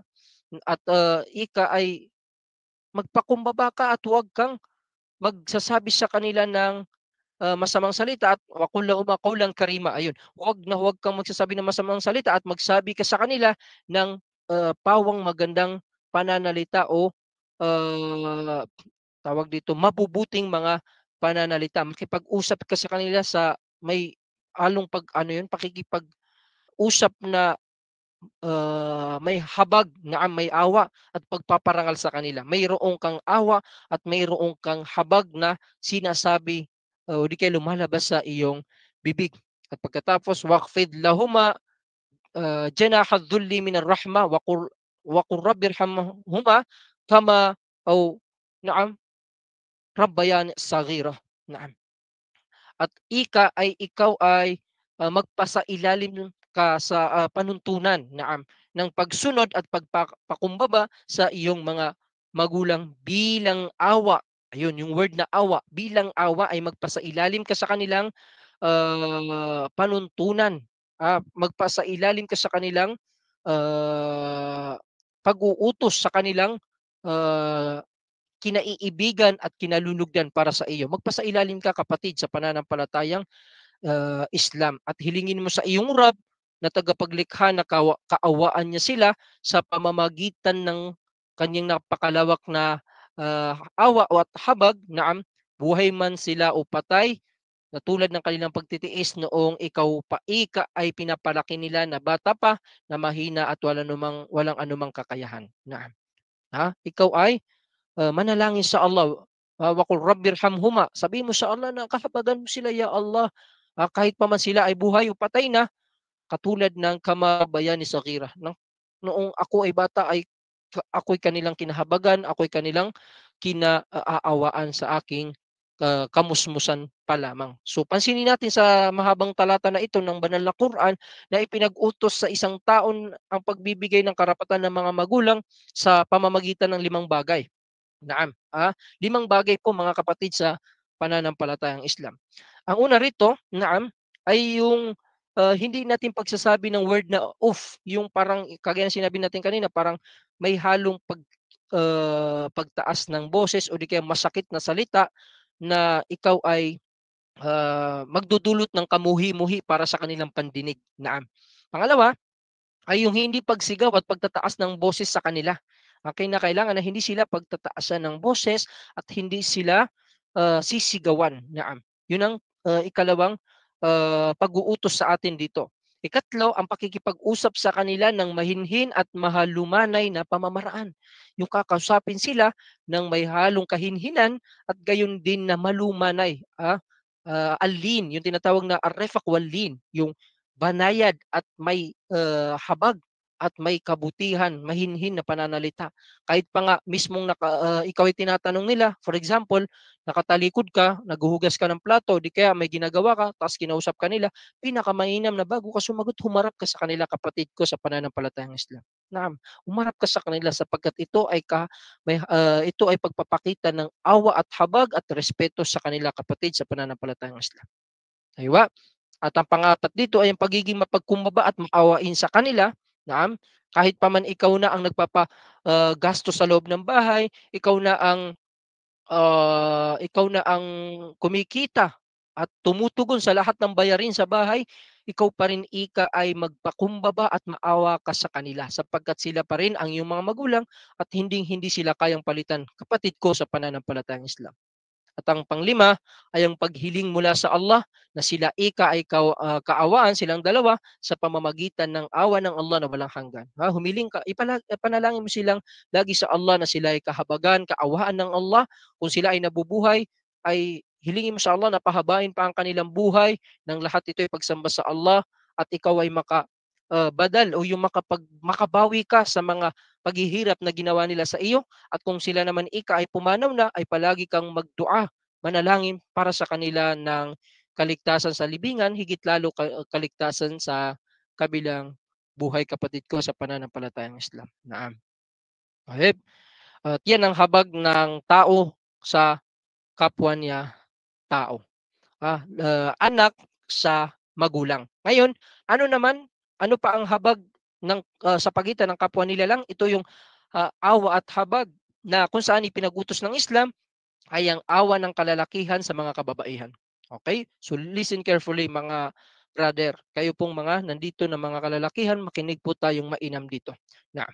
At ika ay magpakumbaba ka at huwag kang magsasabi sa kanila ng masamang salita at wa qul lahuma qawlan karima. Ayun, huwag kang magsasabi ng masamang salita at magsabi ka sa kanila ng pawang magandang pananalita o uh, tawag dito, mabubuting mga pananalita. Makipag-usap ka sa kanila sa may halong pakikipag-usap na may habag na may awa at pagpaparangal sa kanila. Mayroong kang awa at mayroong kang habag na sinasabi o di kaya lumalabas sa iyong bibig. At pagkatapos, waqfid lahuma janaha dhulli min rahma wa qur rabbirhamhuma kama o naam rabbayan saghira. Naam. At ika ay ikaw ay magpasailalim ka sa panuntunan, naam, ng pagsunod at pagpakumbaba sa iyong mga magulang bilang awa. Ayun, yung word na awa, bilang awa ay magpasailalim ka sa kanilang panuntunan. Magpasailalim ka sa kanilang pag-uutos sa kanilang uh, kinaiibigan at kinalulugdan para sa iyo. Magpasailalim ka kapatid sa pananampalatayang Islam at hilingin mo sa iyong Rab na tagapaglikha na kaawaan niya sila sa pamamagitan ng kanyang napakalawak na awa at habag na buhay man sila o patay na tulad ng kanilang pagtitiis noong ikaw pa ika ay pinapalaki nila na bata pa na mahina at walang anumang kakayahan. Naam. Ikaw ay manalangin sa Allah, wa qul rabbirhamhuma. Sabihin mo sa Allah na kahabagan mo sila ya Allah. Kahit pa man sila ay buhay o patay na, katulad ng kama bayani saghira. Noong ako ay bata ay ako'y kanilang kinahabagan, ako'y kanilang kinaaawaan sa aking kamusmusan pa lamang. So pansinin natin sa mahabang talata na ito ng banal na Quran na ipinag-utos sa isang taon ang pagbibigay ng karapatan ng mga magulang sa pamamagitan ng 5 bagay. Naam. 5 bagay po mga kapatid sa pananampalatayang Islam. Ang una rito, naam, ay yung hindi natin pagsasabi ng word na "uf", yung parang kagaya ng sinabi natin kanina, parang may halong pagtaas ng boses o di kaya masakit na salita na ikaw ay magdudulot ng kamuhi-muhi para sa kanilang pandinig. Naam. Pangalawa, ay yung hindi pagsigaw at pagtataas ng boses sa kanila. Kinakailangan na hindi sila pagtataasan ng boses at hindi sila sisigawan. Naam. Yun ang ikalawang pag-uutos sa atin dito. Ikatlo, ang pakikipag-usap sa kanila ng mahinhin at mahalumanay na pamamaraan. Yung kakausapin sila ng may halong kahinhinan at gayon din na malumanay. Alin, yung tinatawag na arrefak walin, yung banayad at may habag at may kabutihan, mahinhin na pananalita. Kahit pa nga mismong ikaw ay tinatanong nila, for example, nakatalikod ka, naghuhugas ka ng plato, di kaya may ginagawa ka, tapos kinausap ka nila, pinakamainam na bago ka sumagot, humarap ka sa kanila, kapatid ko sa pananampalatayang Islam. Naam, humarap ka sa kanila sapagkat ito ay pagpapakita ng awa at habag at respeto sa kanila, kapatid sa pananampalatayang Islam. Aywa. At ang pangapat dito ay ang pagiging mapagkumbaba at maawain sa kanila. Naam, kahit pa man ikaw na ang gasto sa loob ng bahay, ikaw na ang kumikita at tumutugon sa lahat ng bayarin sa bahay, ikaw pa rin ika ay magpakumbaba at maawa ka sa kanila sapagkat sila pa rin ang iyong mga magulang at hindi sila kayang palitan, kapatid ko sa pananampalatayang Islam. At ang panglima ay ang paghiling mula sa Allah na sila ay kaawaan silang dalawa sa pamamagitan ng awa ng Allah na walang hanggan. Humiling ka, ipanalangin mo silang lagi sa Allah na sila ay kahabagan, kaawaan ng Allah. Kung sila ay nabubuhay, ay hilingin mo sa Allah na pahabain pa ang kanilang buhay, ng lahat ito ay pagsamba sa Allah, at ikaw ay badal o yung makabawi ka sa mga paghihirap na ginawa nila sa iyo. At kung sila naman ay pumanaw na, ay palagi kang magdua, manalangin para sa kanila ng kaligtasan sa libingan, higit lalo kaligtasan sa kabilang buhay, kapatid ko sa pananampalatayang Islam. Naam. Okay. At yan ang habag ng tao sa kapwa niya tao. Anak sa magulang. Ngayon, ano pa ang habag sa pagitan ng kapwa nila lang? Ito yung awa at habag na kung saan ipinagutos ng Islam ay ang awa ng kalalakihan sa mga kababaihan. Okay? So listen carefully mga brother. Kayo pong mga nandito na mga kalalakihan, makinig po tayong mainam dito. Na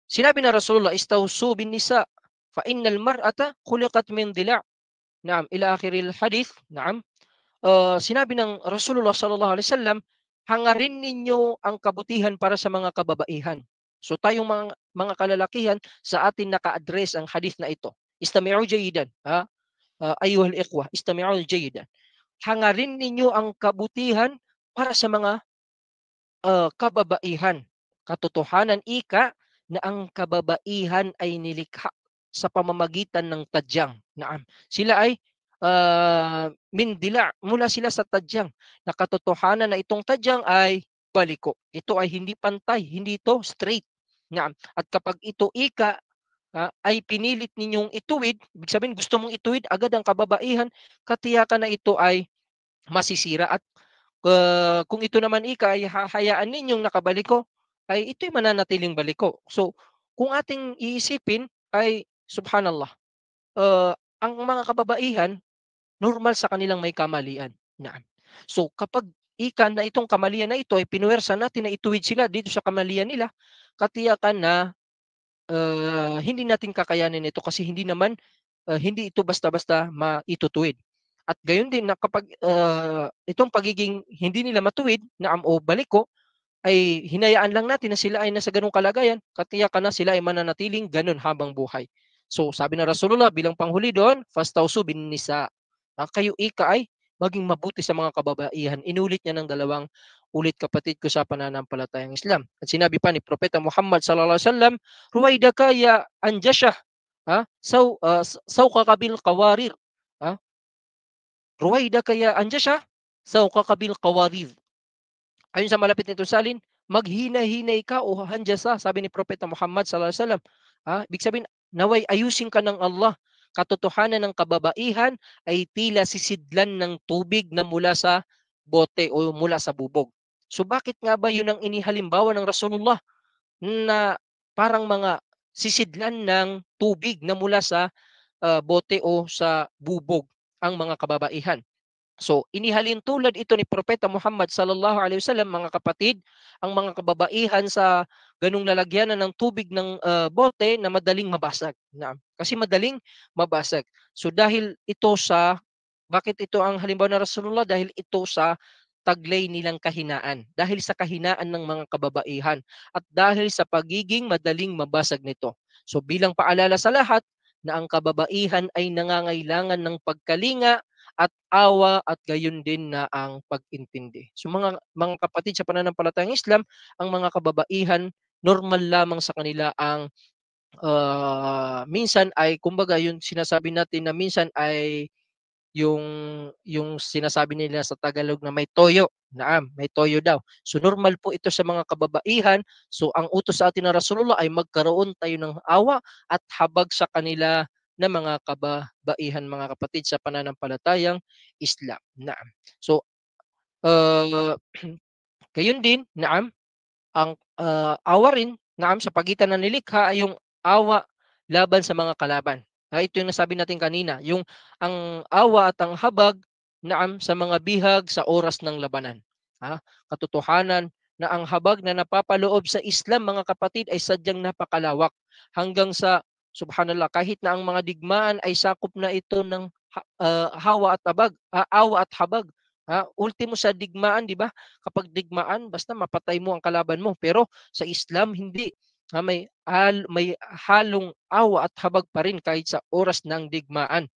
sinabi na Rasulullah, "Istawsu bin nisa fa innal mar'ata khuliqat min dila'." Naam, ila akhiril hadith. Naam. Sinabi ng Rasulullah sallallahu alaihi wasallam, hangarin ninyo ang kabutihan para sa mga kababaihan. So tayong mga kalalakihan, sa atin naka-address ang hadith na ito. Istami'u jayidan, ayuhal ikhwa, istami'u jayidan. Hangarin ninyo ang kabutihan para sa mga kababaihan. Katotohanan na ang kababaihan ay nilikha sa pamamagitan ng tadyang. Naam. Sila ay mindila, mula sila sa tadyang. Na katotohanan na itong tadyang ay baliko. Ito ay hindi pantay, hindi ito straight. Naam. At kapag ito ay pinilit ninyong ituwid, ibig sabihin gusto mong ituwid agad ang kababaihan, katiyakan na ito ay masisira. At kung ito naman ay hahayaan ninyong nakabaliko, ay ito'y mananatiling baliko. So, kung ating iisipin ay subhanallah, ang mga kababaihan, normal sa kanilang may kamalian. Naam. So, kapag na itong kamalian na ito ay pinuwersa natin na ituwid sila dito sa kamalian nila, katiyakan na hindi natin kakayanin ito kasi hindi ito basta-basta maitutuwid. At gayon din na kapag itong pagiging hindi nila matuwid o baliko, ay hinayaan lang natin na sila ay nasa ganung kalagayan, katiyakan na sila ay mananatiling ganun habang buhay. So sabi ng Rasulullah bilang panghuli doon, fastawsu bin nisa. Kayo ay maging mabuti sa mga kababaihan. Inulit niya ng 2 ulit, kapatid ko sa pananampalatayang Islam. At sinabi pa ni Propeta Muhammad sallallahu alaihi wasallam, "Ruwaidaka ya anjashah, sawqa kabil qawarir." Ruwaidaka ya anjashah, sawqa kabil qawarir. Ayon sa malapit nito salin, maghina-hinay ka o hanjasa, sabi ni Propeta Muhammad sallallahu alaihi wasallam. Ibig sabihin, naway ayusin ka ng Allah. Katotohanan ng kababaihan ay tila sisidlan ng tubig na mula sa bote o mula sa bubog. So bakit nga ba yun ang inihalimbawa ng Rasulullah na parang mga sisidlan ng tubig na mula sa bote o sa bubog ang mga kababaihan? So, inihalin tulad ito ni Propeta Muhammad sallallahu alaihi wasallam, mga kapatid, ang mga kababaihan sa ganung lalagyanan ng tubig ng bote na madaling mabasag. Kasi madaling mabasag. So bakit ito ang halimbawa ng Rasulullah? Dahil ito sa taglay nilang kahinaan. Dahil sa kahinaan ng mga kababaihan. At dahil sa pagiging madaling mabasag nito. So bilang paalala sa lahat na ang kababaihan ay nangangailangan ng pagkalinga at awa at gayon din na ang pag-intindi. So mga kapatid sa pananampalatayang Islam, ang mga kababaihan, normal lamang sa kanila ang minsan ay kumbaga yung sinasabi natin na minsan ay yung sinasabi nila sa Tagalog na may toyo. May toyo daw. So normal po ito sa mga kababaihan. So ang utos sa atin ng Rasulullah ay magkaroon tayo ng awa at habag sa kanila na mga kababaihan, mga kapatid sa pananampalatayang Islam. So gayon din, ang awa rin, sa pagitan ng nilikha ay yung awa laban sa mga kalaban. Ito yung nasabi natin kanina, yung ang awa at ang habag, sa mga bihag sa oras ng labanan. Katotohanan na ang habag na napapaloob sa Islam, mga kapatid, ay sadyang napakalawak hanggang sa Subhanallah, kahit na ang mga digmaan ay sakop na ito ng hawa at habag, awa at habag. Ultimo sa digmaan, di ba? Kapag digmaan, basta mapatay mo ang kalaban mo. Pero sa Islam, hindi. May halong awa at habag pa rin kahit sa oras ng digmaan.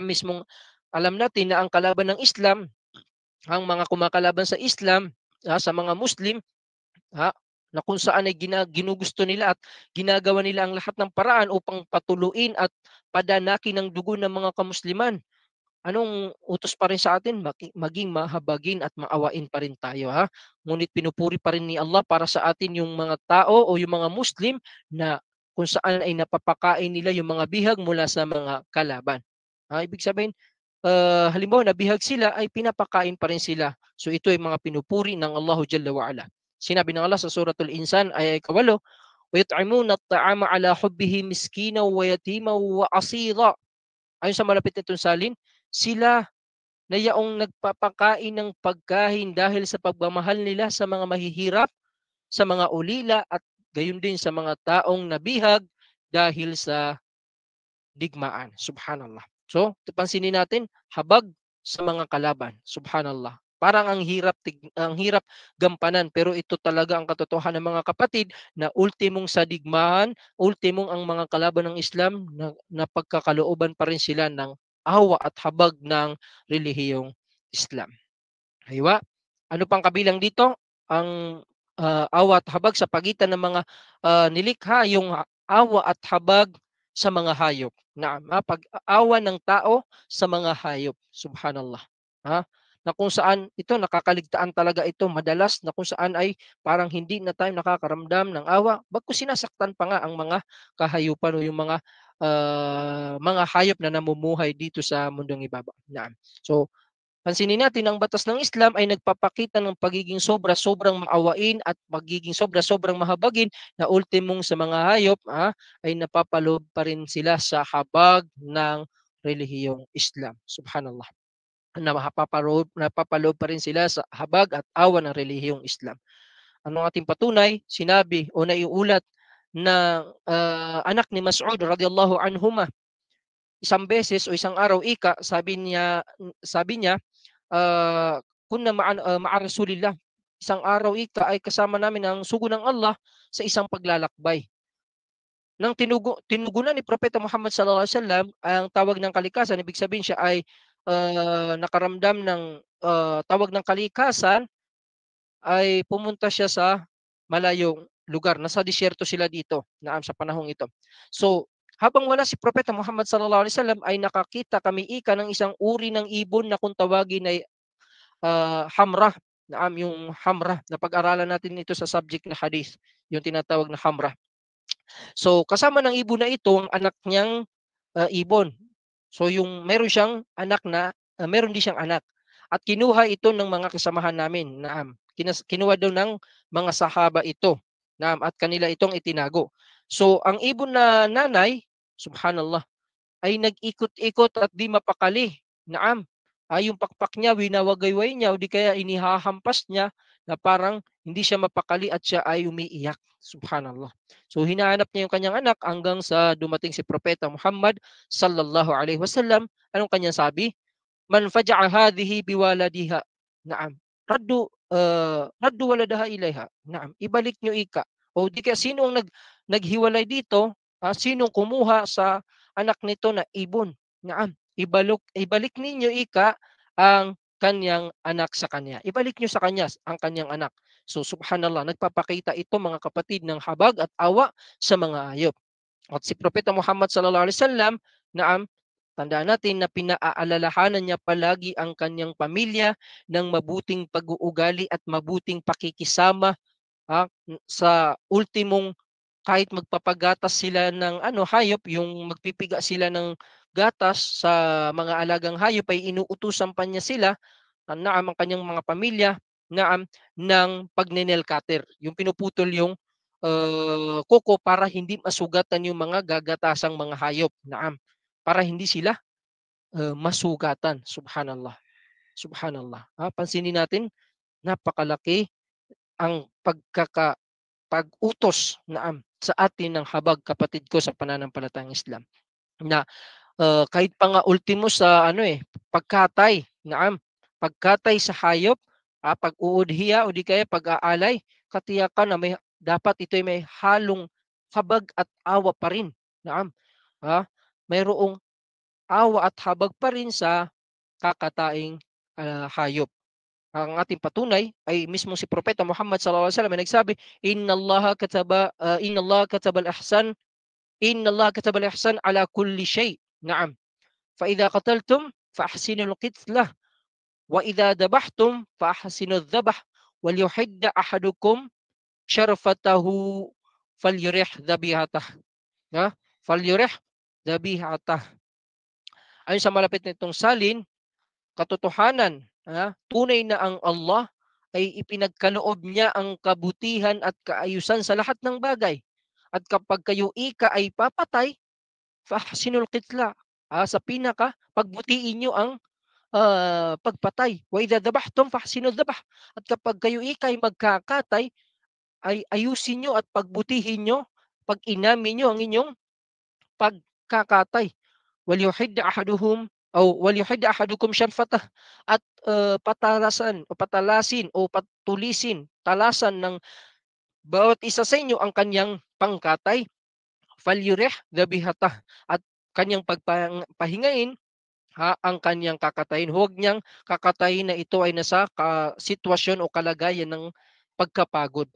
Mismong alam natin na ang kalaban ng Islam, ang mga kumakalaban sa Islam, sa mga Muslim, ha, na kung saan ay ginugusto nila at ginagawa nila ang lahat ng paraan upang patuluin at padanakin ang dugo ng mga kamusliman. Anong utos pa rin sa atin? Maging mahabagin at maawain pa rin tayo, ha. Ngunit pinupuri pa rin ni Allah para sa atin yung mga tao o yung mga Muslim na kung saan ay napapakain nila yung mga bihag mula sa mga kalaban. Ibig sabihin, halimbawa nabihag sila ay pinapakain pa rin sila. So ito ay mga pinupuri ng Allahu Jalla wa Ala. Sinabi ng Allah sa Suratul Insan ay 8, وَيُطْعِمُونَ الطَّعَامَ عَلَى حُبِّهِ مِسْكِينًا وَيَتِيمًا وَأَسِيرًا. Ayon sa malapit nitong salin, sila na yaong nagpapakain ng pagkain dahil sa pagmamahal nila sa mga mahihirap, sa mga ulila at gayon din sa mga taong nabihag dahil sa digmaan. Subhanallah. So, pansinin natin, habag sa mga kalaban. Subhanallah. Parang ang hirap gampanan, pero ito talaga ang katotohanan ng mga kapatid na ultimong sa digmaan, ultimong ang mga kalaban ng Islam na pagkakalooban pa rin sila ng awa at habag ng relihiyong Islam. Aywa. Ano pang kabilang dito? Ang awa at habag sa pagitan ng mga nilikha, yung awa at habag sa mga hayop. Pag-awa ng tao sa mga hayop. Subhanallah. Na kung saan ito nakakaligtaan talaga ito madalas, na kung saan ay parang hindi na tayo nakakaramdam ng awa, bagkus sinasaktan pa nga ang mga kahayupan o yung mga hayop na namumuhay dito sa mundong ibabaw. So, pansinin natin ang batas ng Islam ay nagpapakita ng pagiging sobra-sobrang maawain at pagiging sobra-sobrang mahabagin na ultimong sa mga hayop ay napapaloob pa rin sila sa habag ng relihiyong Islam. Subhanallah. Napapaloob pa rin sila sa habag at awa ng relihiyong Islam. Ano ating patunay? Sinabi o naiulat na anak ni Mas'ud radiyallahu anhuma, isang beses o isang araw sabi niya, kunna ma'a Rasulillah. Isang araw ay kasama namin ang sugo ng Allah sa isang paglalakbay. Nang tinugunan ni Propeta Muhammad sallallahu alaihi wasallam ang tawag ng kalikasan, ibig sabihin siya ay nakaramdam ng tawag ng kalikasan, ay pumunta siya sa malayong lugar. Nasa disyerto sila dito sa panahong ito. So, habang wala si Propeta Muhammad sallallahu alaihi wasallam ay nakakita kami ng isang uri ng ibon na kung tawagin ay hamra. Yung hamra, napag-aralan natin ito sa subject na hadith, yung tinatawag na hamra. So, kasama ng ibon na ito ang anak niyang ibon. So, meron din siyang anak. At kinuha ito ng mga kasamahan namin. Kinuha daw ng mga sahaba ito. At kanila itong itinago. So, ang ibon na nanay, subhanallah, ay nag-ikot-ikot at di mapakali. Yung pakpak niya, winawagayway niya, o di kaya inihahampas niya na parang hindi siya mapakali at siya ay umiiyak. Subhanallah. So hinahanap niya yung kanyang anak hanggang sa dumating si Propeta Muhammad sallallahu alaihi wasallam. Anong kanyang sabi? Man faja'a hadhihi biwaladiha. Naam. Raddu waladaha ilaiha. Ibalik niyo ika. O di kaya sino ang naghiwalay dito? Sinong kumuha sa anak nito na ibon? Ibalik ninyo ika ang kanyang anak sa kanya. Ibalik niyo sa kanya ang kanyang anak. So subhanallah, nagpapakita ito mga kapatid ng habag at awa sa mga hayop. At si Propeta Muhammad sallallahu alaihi wasallam, tandaan natin na pinaaalalahanan niya palagi ang kanyang pamilya ng mabuting pag-uugali at mabuting pakikisama sa ultimong, kahit magpapagatas sila ng hayop, yung magpipiga sila ng gatas sa mga alagang hayop, ay inuutusan pa niya sila, ang kanyang mga pamilya, ng pagne-nail cutter, yung pinuputol yung kuko para hindi masugatan yung mga gagatasang mga hayop, para hindi sila masugatan. Subhanallah. Subhanallah. Pansinin natin, napakalaki ang pag-utos sa atin ng habag, kapatid ko sa pananampalatayang Islam. Na kahit pa nga ultimo sa pagkatay, pagkatay sa hayop, pag-uudhiya o di kaya pag-aalay, katiyakan na dapat ito ay may halong habag at awa pa rin. Mayroong awa at habag pa rin sa kakataing hayop. Ang ating patunay ay mismo si Propeta Muhammad sallallahu alaihi wasallam ay nagsabi, Inna Allah kataba al-ihsan, Inna Allah kataba al-ihsan ala kulli shay. Naam. Fa idza qataltum fa ahsinu al-qitlah wa idza dabahtum fa ahsinu adh-dhabh wal yuhidda ahadukum sharfatahu falyurih dhabihatah. Falyurih dhabihatah. Ayon sa malapit nitong salin, katotohanan, tunay na ang Allah ay ipinagkaloob niya ang kabutihan at kaayusan sa lahat ng bagay. At kapag kayo ay papatay, fahsinul qitla. Sa pinaka, pagbutihin nyo ang pagpatay. Wa idza dabahtum fahsinul dhabh. At kapag kayo ay magkakatay, ay ayusin nyo at pagbutihin nyo, pag-inamin nyo ang inyong pagkakatay. Walyuhid ahadukum sharfatah, at patalasin o patulisin, talasan ng bawat isa sa inyo ang kanyang pangkatay. Falyurih dhabihatah, at kanyang pagpahingain ang kanyang kakatayin. Huwag niyang kakatayin na ito ay nasa sitwasyon o kalagayan ng pagkapagod.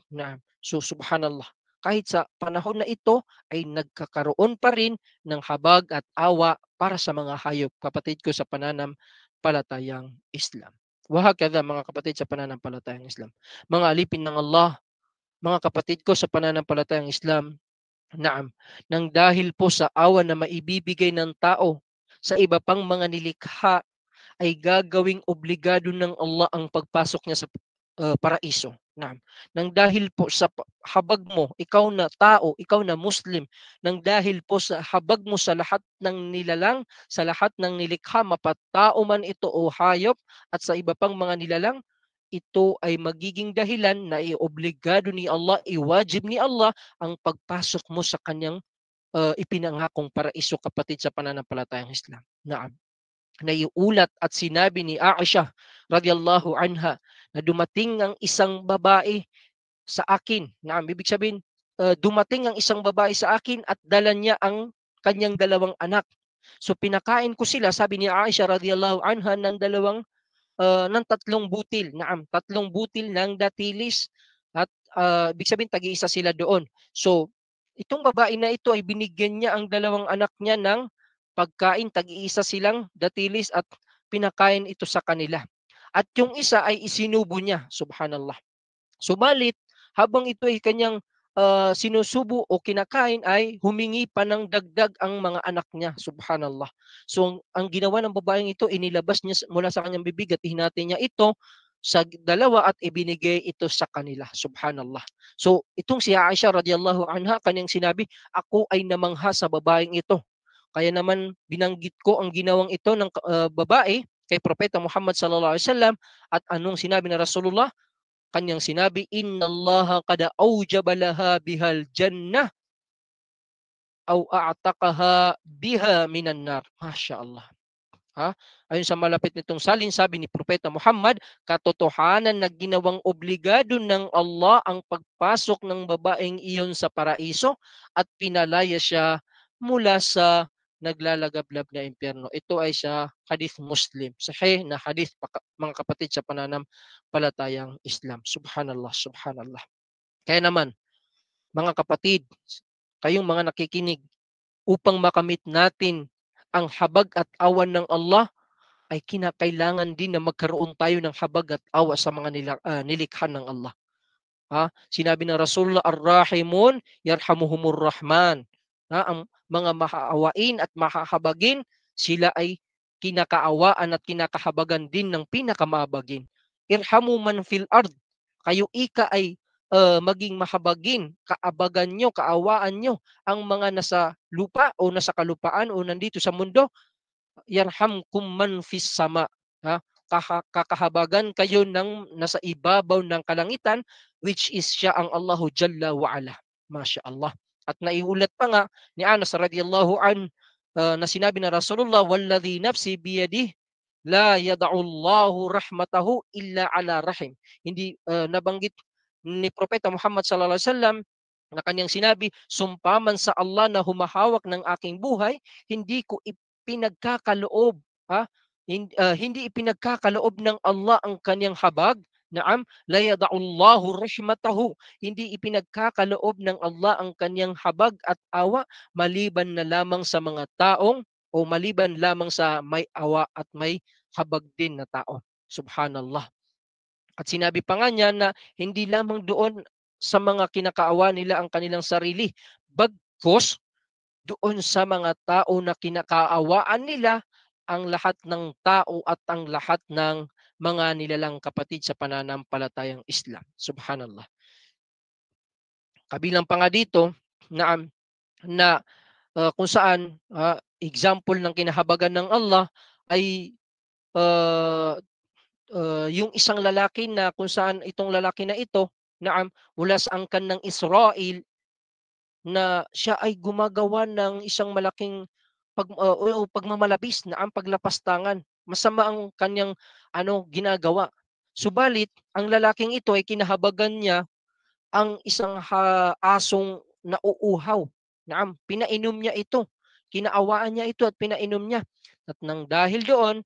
So subhanallah, kahit sa panahon na ito ay nagkakaroon pa rin ng habag at awa para sa mga hayop, kapatid ko sa pananampalatayang Islam. Wahakadha, mga kapatid sa pananampalatayang Islam. Mga alipin ng Allah, mga kapatid ko sa pananampalatayang Islam, nang dahil po sa awa na maibibigay ng tao sa iba pang mga nilikha, ay gagawing obligado ng Allah ang pagpasok niya sa paraiso. Nang dahil po sa habag mo, ikaw na tao, ikaw na Muslim, nang dahil po sa habag mo sa lahat ng nilalang, sa lahat ng nilikha, mapatao man ito o hayop, at sa iba pang mga nilalang, ito ay magiging dahilan na iobligado ni Allah, iwajib ni Allah ang pagpasok mo sa kanyang ipinangakong paraiso, kapatid sa pananampalatayang Islam. Naiulat at sinabi ni Aisha radhiyallahu anha na dumating ang isang babae sa akin. Ibig sabihin, dumating ang isang babae sa akin at dala niya ang kanyang dalawang anak. So pinakain ko sila, sabi ni Aisha radhiyallahu anha, ng tatlong butil. Tatlong butil ng datilis, at ibig sabihin tag-iisa sila doon. So itong babae na ito ay binigyan niya ang dalawang anak niya ng pagkain, tag-iisa silang datilis, at pinakain ito sa kanila. At yung isa ay isinubo niya, subhanallah. Subalit, habang ito ay kanyang sinusubo o kinakain, ay humingi pa ng dagdag ang mga anak niya, subhanallah. So ang ginawa ng babaeng ito, inilabas niya mula sa kanyang bibig at hinati niya ito sa dalawa at ibinigay ito sa kanila, subhanallah. So itong si Aisha radhiyallahu anha, kanyang sinabi, ako ay namangha sa babaeng ito. Kaya naman binanggit ko ang ginawang ito ng babae kay Propeta Muhammad sallallahu alaihi wasallam. At anong sinabi ng Rasulullah? Kanyang sinabi, Inna Allah qad awjaba laha bihal jannah aw a'taqaha biha minan nar. Masya Allah. Ayon sa malapit nitong salin, sabi ni Propeta Muhammad, katotohanan na ginawang obligado ng Allah ang pagpasok ng babaeng iyon sa paraiso at pinalaya siya mula sa naglalagablab na impyerno. Ito ay sa hadith Muslim. Sahih na hadith, mga kapatid sa pananampalatayang Islam. Subhanallah, subhanallah. Kaya naman, mga kapatid, kayong mga nakikinig, upang makamit natin ang habag at awan ng Allah, ay kinakailangan din na magkaroon tayo ng habag at awa sa mga nilikha ng Allah. Sinabi ng Rasulullah, Ar-Rahimun yarhamuhumur Rahman. Ang mga mahaawain at mahahabagin, sila ay kinakaawaan at kinakahabagan din ng pinakamahabagin. Irhamu man fil ard. Kayo ay maging mahabagin, kaabagan nyo, kaawaan nyo ang mga nasa lupa o nasa kalupaan o nandito sa mundo. Yarhamkum man fis sama. Kakahabagan kayo ng nasa ibabaw ng kalangitan, which is siya ang Allahu Jalla wa Ala. Masya Allah. At naiulat pa nga ni Anas radhiyallahu an na sinabi na Rasulullah, "Walladhi nafsi biyadihi la yada'ullahu rahmatahu illa ala rahim." Hindi nabanggit ni Propeta Muhammad sallallahu alaihi wasallam na kanyang sinabi, "Sumpaman sa Allah na humahawak ng aking buhay, hindi ko ipinagkakaloob, hindi ipinagkakaloob ng Allah ang kanyang habag. Naam, la yada'ullahu rahmatahu." Hindi ipinagkakaloob ng Allah ang kanyang habag at awa maliban na lamang sa mga taong o maliban lamang sa may awa at may habag din na tao. Subhanallah. At sinabi pa nga niya na hindi lamang doon sa mga kinakaawa nila ang kanilang sarili, bagkus doon sa mga tao na kinakaawaan nila ang lahat ng tao at ang lahat ng mga nilalang kapatid sa pananampalatayang Islam. Subhanallah. Kabilang pa nga dito na kung saan example ng kinahabagan ng Allah ay yung isang lalaki na kung saan itong lalaki na ito mula sa angkan ng Israel na siya ay gumagawa ng isang malaking pagmamalabis na ang paglapastangan. Masama ang kanyang ginagawa. Subalit, ang lalaking ito ay kinahabagan niya ang isang asong nauuhaw. Pinainom niya ito. Kinaawaan niya ito at pinainom niya. At nang dahil doon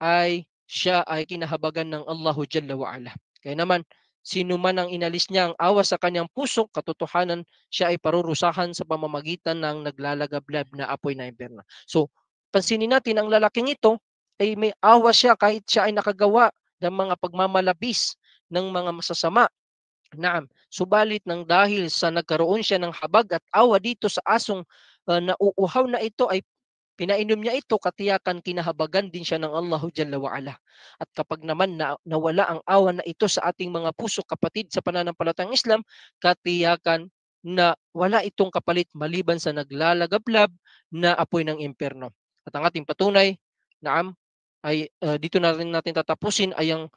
ay siya ay kinahabagan ng Allahu Jalla wa'ala. Kaya naman, sino man ang inalis niya ang awa sa kanyang puso, katotohanan siya ay parurusahan sa pamamagitan ng naglalagablab na apoy na impyerno. So, pansinin natin ang lalaking ito ay may awa siya kahit siya ay nakagawa ng mga pagmamalabis ng mga masasama. Subalit nang dahil sa nagkaroon siya ng habag at awa dito sa asong nauuhaw na ito ay pinainom niya ito, katiyakan kinahabagan din siya ng Allahu Jalla wa'ala. At kapag naman nawala ang awa na ito sa ating mga puso, kapatid sa pananampalatayang Islam, katiyakan na wala itong kapalit maliban sa naglalagablab na apoy ng impyerno. At ang ating patunay, ay dito na rin natin tatapusin ay ang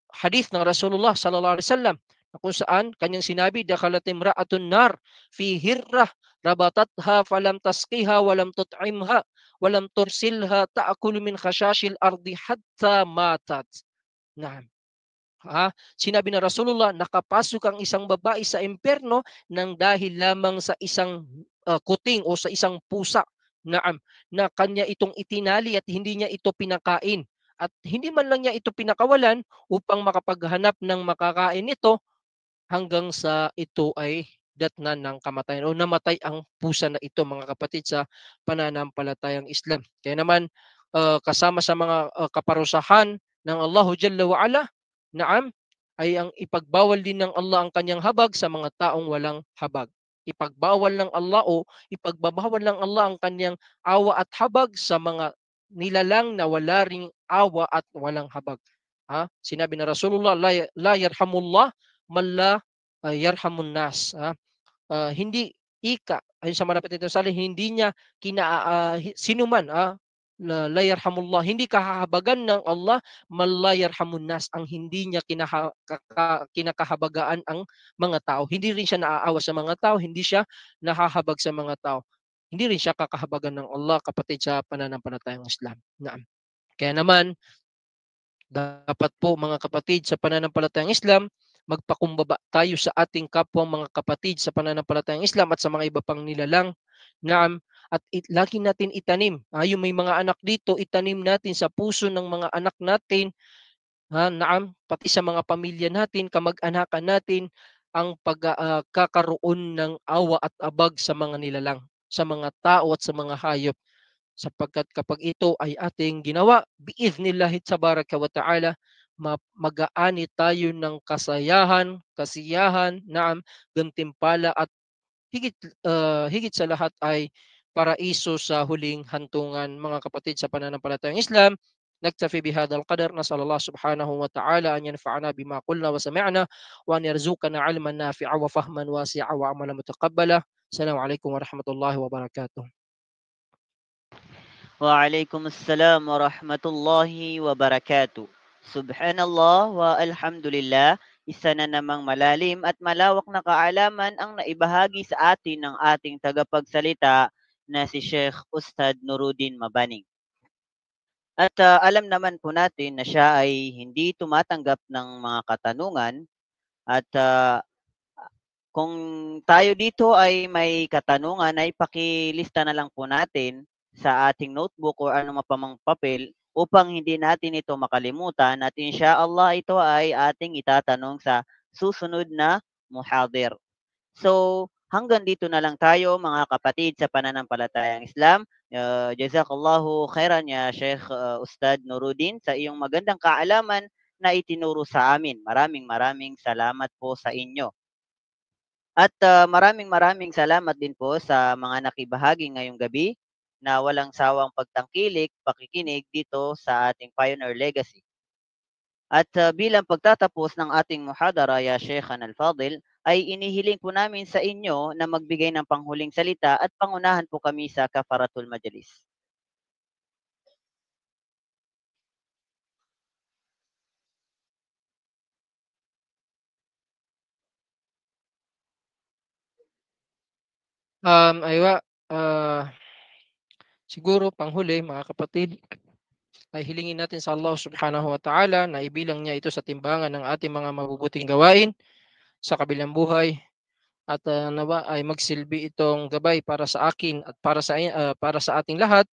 hadith ng Rasulullah sallallahu alaihi wasallam na kung saan kanyang sinabi, dakhalat imra'atun nar fi hirrah rabatatha falam tasqiha walam tut'imha walam tursilha ta'kulu min khashashil ardi hatta matat. Naam. Sinabi ng Rasulullah, nakapasok ang isang babae sa impyerno nang dahil lamang sa isang kuting o sa isang pusa na kanya itong itinali at hindi niya ito pinakain. At hindi man lang niya ito pinakawalan upang makapaghanap ng makakain nito hanggang sa ito ay datnan ng kamatayan o namatay ang pusa na ito, mga kapatid sa pananampalatayang Islam. Kaya naman kasama sa mga kaparusahan ng Allahu Jalla wa'ala, ay ang ipagbawal din ng Allah ang kanyang habag sa mga taong walang habag. Ipagbawal ng Allah o ipagbabawal ng Allah ang kanyang awa at habag sa mga nilalang na wala ring awa at walang habag. Sinabi na Rasulullah, la yarhamullah man la yarhamun nas. Hindi ayon sa malapit nito salin, hindi niya sino man la yarhamullah, hindi kahahabagan ng Allah man la yarhamun nas, ang hindi niya kinakahabagaan ang mga tao. Hindi rin siya naaawa sa mga tao, hindi siya nahahabag sa mga tao. Hindi rin siya kakahabagan ng Allah, kapatid sa pananampalatayang Islam. Kaya naman, dapat po mga kapatid sa pananampalatayang Islam, magpakumbaba tayo sa ating kapwa mga kapatid sa pananampalatayang Islam at sa mga iba pang nilalang. At lagi natin itanim. Yung may mga anak dito, itanim natin sa puso ng mga anak natin, pati sa mga pamilya natin, kamag-anakan natin, ang pagkakaroon ng awa at abag sa mga nilalang, sa mga tao at sa mga hayop. Sapagkat kapag ito ay ating ginawa, biiznillahi tabaraka wa ta'ala, mag-aani tayo ng kasiyahan, gantimpala at higit sa lahat ay paraiso sa huling hantungan, mga kapatid sa pananampalatayang Islam. نكتفي بهذا القدر نسأل الله سبحانه وتعالى أن ينفعنا بما قلنا وسمعنا وأن يرزقنا علما نافعا وفهما واسعا وعملا متقبلا. السلام عليكم ورحمة الله وبركاته. وعليكم السلام ورحمة الله وبركاته. سبحان الله والحمد لله. Isa na namang malalim at malawak na kaalaman ang naibahagi sa atin ng ating tagapagsalita na si Sheikh Ustad Nuruddin Mabaning. At alam naman po natin na siya ay hindi tumatanggap ng mga katanungan at kung tayo dito ay may katanungan ay pakilista na lang po natin sa ating notebook o ano mapamang papel upang hindi natin ito makalimutan at insya-Allah ito ay ating itatanong sa susunod na muhadir. So, hanggang dito na lang tayo mga kapatid sa pananampalatayang Islam. Jazakallahu khairan ya Sheikh Ustad Nuruddin sa iyong magandang kaalaman na itinuro sa amin. Maraming maraming salamat po sa inyo. At maraming maraming salamat din po sa mga nakibahagi ngayong gabi na walang sawang pagtangkilik, pakikinig dito sa ating Pioneer Legacy. At bilang pagtatapos ng ating muhadara, ya Sheikhan Al-Fadil, ay inihiling po namin sa inyo na magbigay ng panghuling salita at pangunahan po kami sa Kafaratul Majalis. Aywa, siguro panghuli mga kapatid ay hilingin natin sa Allah Subhanahu wa Ta'ala na ibilang niya ito sa timbangan ng ating mga mabubuting gawain sa kabilang buhay at nawa ay magsilbi itong gabay para sa akin at para sa ating lahat.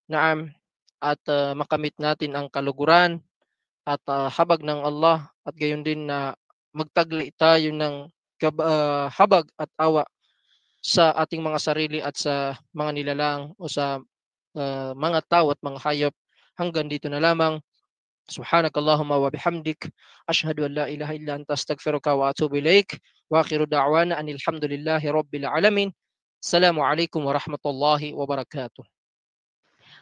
Naam, at makamit natin ang kaluguran at habag ng Allah at gayon din na magtagli tayo ng habag at awa sa ating mga sarili at sa mga nilalang o sa mga tao at mga hayop. Hanggang dito na lamang. Subhanakallahumma wa bihamdik. Ashhadu an la ilaha illa anta astaghfiruka wa atubu ilaik. Wa akhiru da'wana anil hamdulillahi rabbil alamin. Assalamualaikum warahmatullahi wabarakatuh.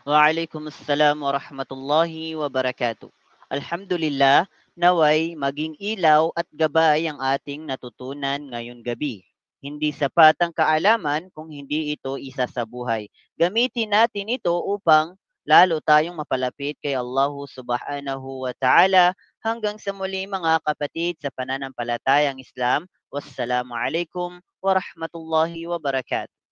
Waalaikumsalam warahmatullahi wabarakatuh. Alhamdulillah, naway maging ilaw at gabay ang ating natutunan ngayong gabi. Hindi sapat ang kaalaman kung hindi ito isa sa buhay. Gamitin natin ito upang lalo tayong mapalapit kay Allah subhanahu wa ta'ala. Hanggang sa muli mga kapatid sa pananampalatayang Islam. Wassalamualaikum warahmatullahi wabarakatuh.